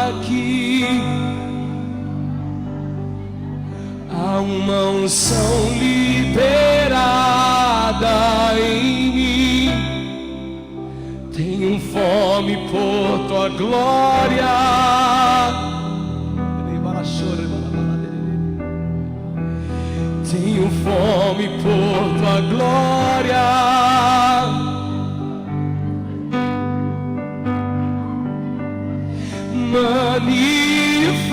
aqui. Há uma unção liberada em mim. Tenho fome por tua glória. Tenho fome por tua glória. Manifesta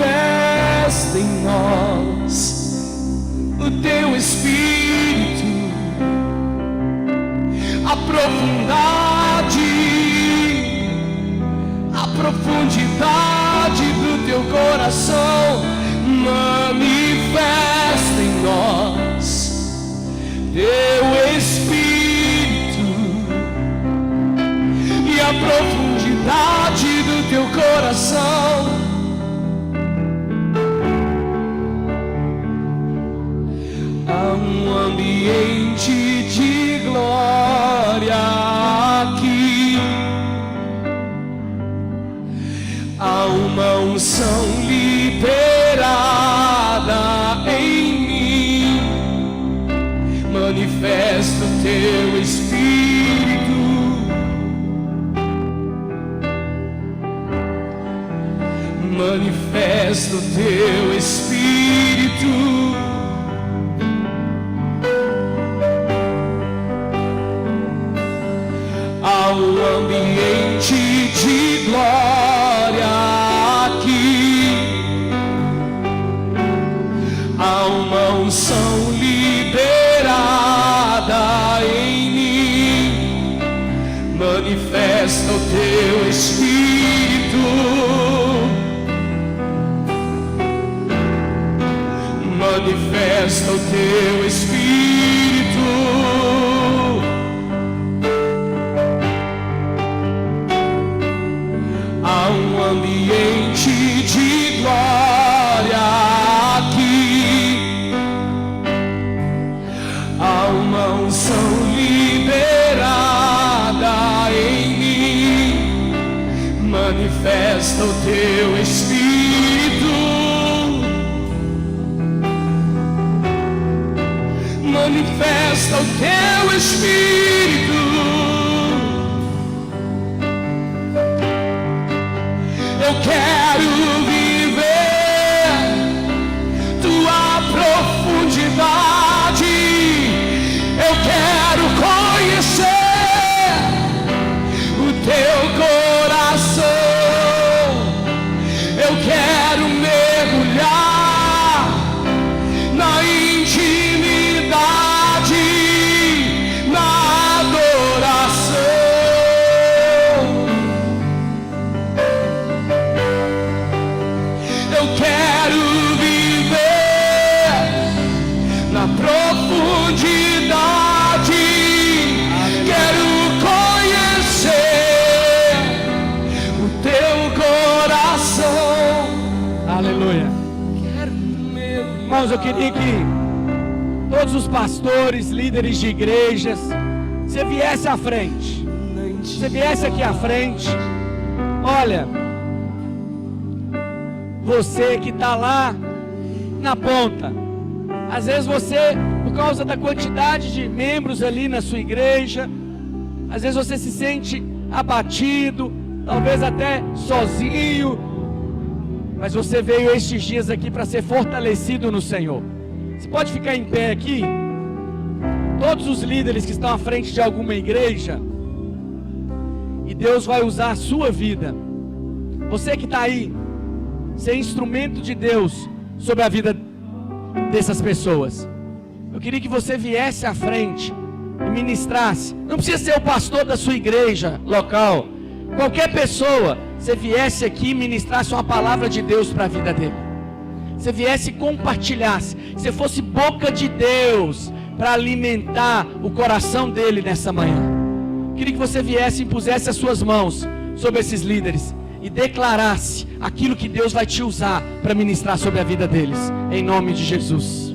em nós o teu Espírito, a profundidade profundidade do teu coração, manifesta em nós teu Espírito, e a profundidade do teu coração há um ambiente de glória aqui, há uma unção liberada em mim, manifesta o teu Espírito, manifesta o teu Espírito. Há um ambiente de glória aqui, há uma unção liberada em mim, manifesta o teu Espírito, manifesta o teu Espírito. Há um ambiente de glória aqui, há uma unção liberada em mim, manifesta o teu Espírito, manifesta o teu Espírito. Eu quero viver tua profundidade, eu quero conhecer o teu coração, eu quero mergulhar na intimidade, na adoração. Eu quero viver na profundidade, quero conhecer o teu coração. Aleluia. Quero Irmãos, eu queria que todos os pastores, líderes de igrejas, você viesse à frente. Você viesse aqui à frente. Olha, você que está lá na ponta, às vezes você, por causa da quantidade de membros ali na sua igreja, às vezes você se sente abatido, talvez até sozinho, mas você veio estes dias aqui para ser fortalecido no Senhor. Você pode ficar em pé aqui? Todos os líderes que estão à frente de alguma igreja, e Deus vai usar a sua vida. Você que está aí, ser instrumento de Deus sobre a vida dessas pessoas. Eu queria que você viesse à frente e ministrasse. Não precisa ser o pastor da sua igreja local, qualquer pessoa. Você viesse aqui e ministrasse uma palavra de Deus para a vida dele. Você viesse e compartilhasse. Você fosse boca de Deus para alimentar o coração dele nessa manhã. Eu queria que você viesse e pusesse as suas mãos sobre esses líderes e declarasse aquilo que Deus vai te usar para ministrar sobre a vida deles, em nome de Jesus.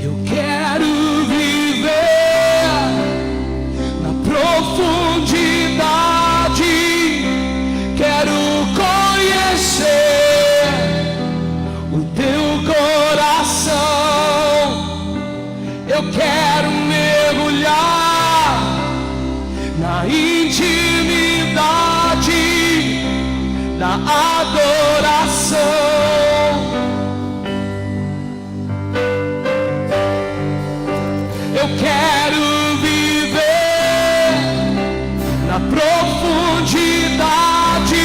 Eu quero viver na profundidade, quero conhecer o teu coração, eu quero mergulhar na intimidade da adoração. Eu quero viver na profundidade,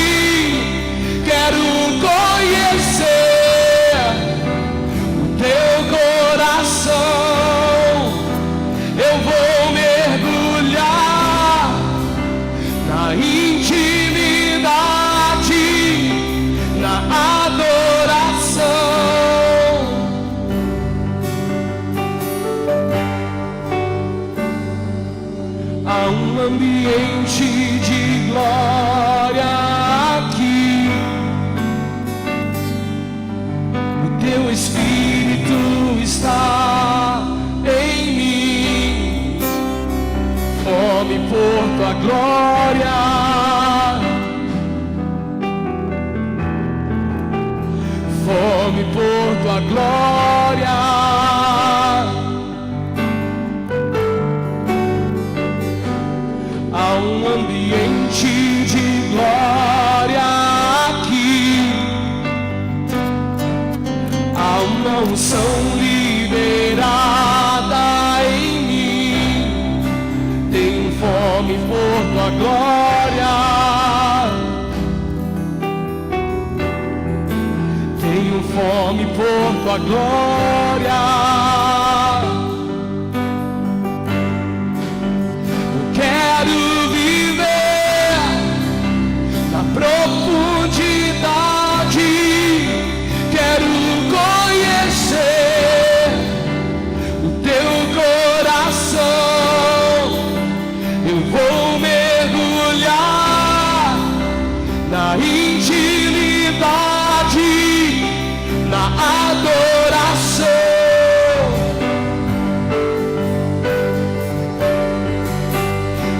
quero conhecer o teu coração, Espírito está em mim, fome por tua glória, fome por tua glória. Há um ambiente de glória aqui, há uma unção liberada em mim. Tenho fome por tua glória, tenho fome por tua glória. Eu quero viver na profundidade, quero conhecer o teu coração. Eu vou mergulhar na intimidade, na adoração.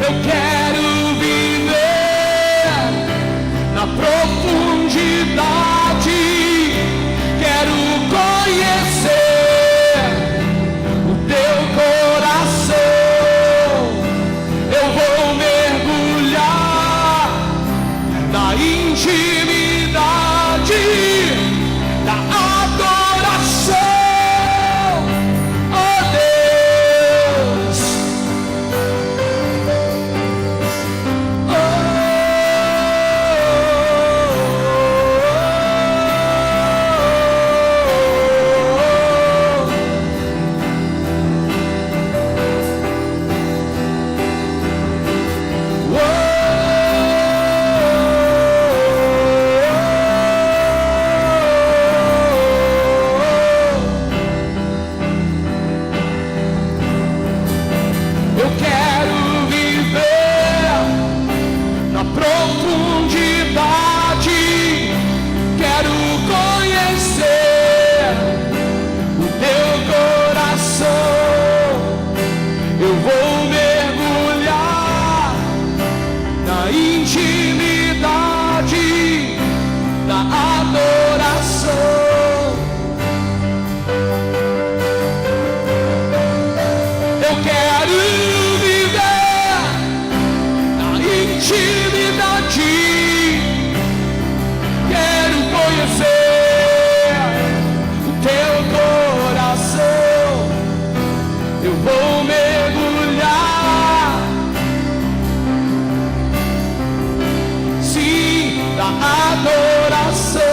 Eu quero viver na profundidade, quero conhecer o teu coração. Eu vou mergulhar na intimidade, da adoração, oh Deus, eu quero viver na profundidade, quero conhecer o teu coração. Eu vou mergulhar na intimidade, na adoração. Eu quero viver na intimidade, quero conhecer o teu coração. Eu vou mergulhar, sim, na adoração.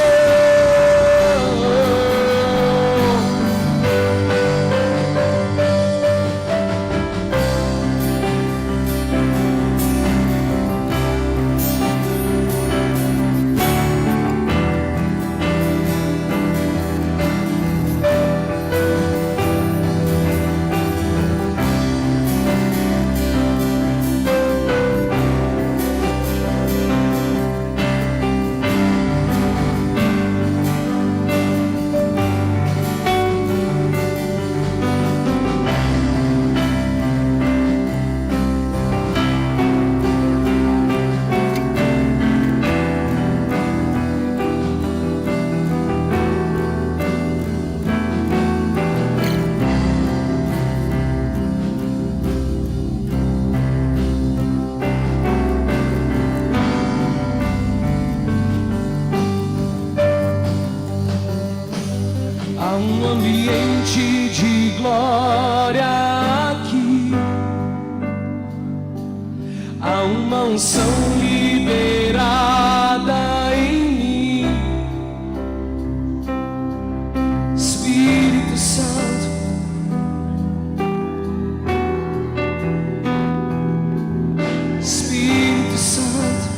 Há um ambiente de glória aqui, há uma unção liberada em mim. Espírito Santo, Espírito Santo,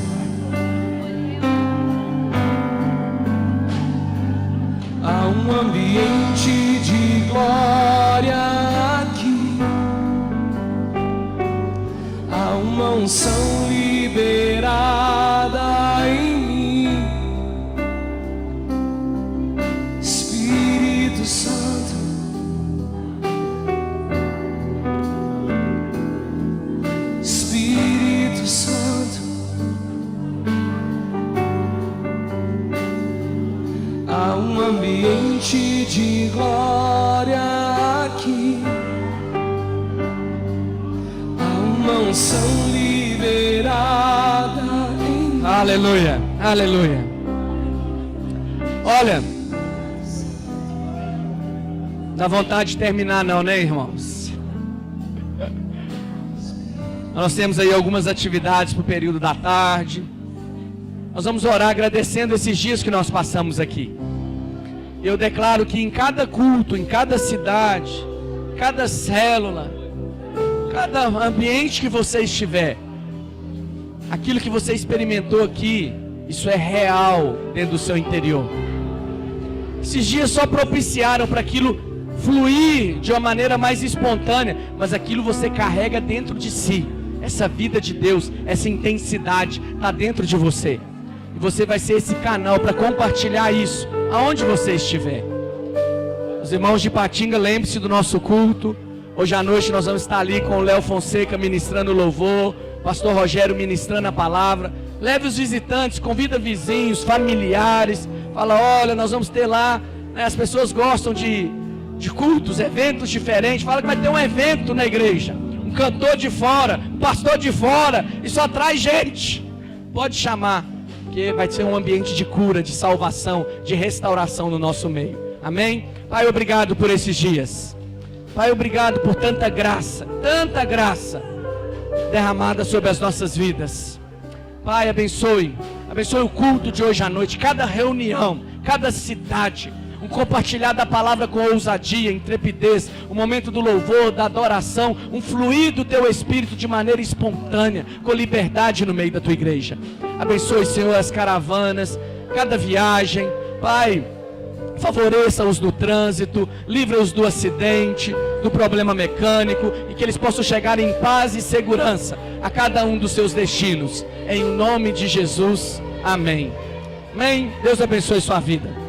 há um ambiente de glória aqui, há uma unção liberada em mim. Espírito glória aqui. Há uma unção liberada em... Aleluia, aleluia. Olha, dá vontade de terminar não, né, irmãos? Nós temos aí algumas atividades para o período da tarde. Nós vamos orar agradecendo esses dias que nós passamos aqui. Eu declaro que em cada culto, em cada cidade, cada célula, cada ambiente que você estiver, aquilo que você experimentou aqui, isso é real dentro do seu interior. Esses dias só propiciaram para aquilo fluir de uma maneira mais espontânea, mas aquilo você carrega dentro de si. Essa vida de Deus, essa intensidade está dentro de você. E você vai ser esse canal para compartilhar isso aonde você estiver. Os irmãos de Ipatinga, lembre-se do nosso culto. Hoje à noite nós vamos estar ali com o Léo Fonseca ministrando louvor, pastor Rogério ministrando a palavra. Leve os visitantes, convida vizinhos, familiares. Fala, olha, nós vamos ter lá, né, as pessoas gostam de cultos, eventos diferentes. Fala que vai ter um evento na igreja, um cantor de fora, um pastor de fora. Isso atrai gente. Pode chamar, porque vai ser um ambiente de cura, de salvação, de restauração no nosso meio. Amém? Pai, obrigado por esses dias. Pai, obrigado por tanta graça derramada sobre as nossas vidas. Pai, abençoe o culto de hoje à noite, cada reunião, cada cidade, um compartilhar da palavra com ousadia, intrepidez, o momento do louvor, da adoração, um fluir do teu Espírito de maneira espontânea, com liberdade no meio da tua igreja. Abençoe, Senhor, as caravanas, cada viagem. Pai, favoreça-os no trânsito, livra-os do acidente, do problema mecânico, e que eles possam chegar em paz e segurança a cada um dos seus destinos. Em nome de Jesus, amém. Amém. Deus abençoe sua vida.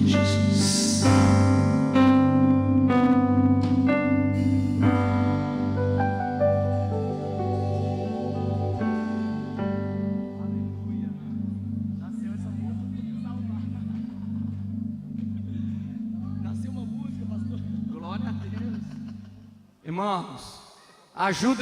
Jesus. Irmãos, ajuda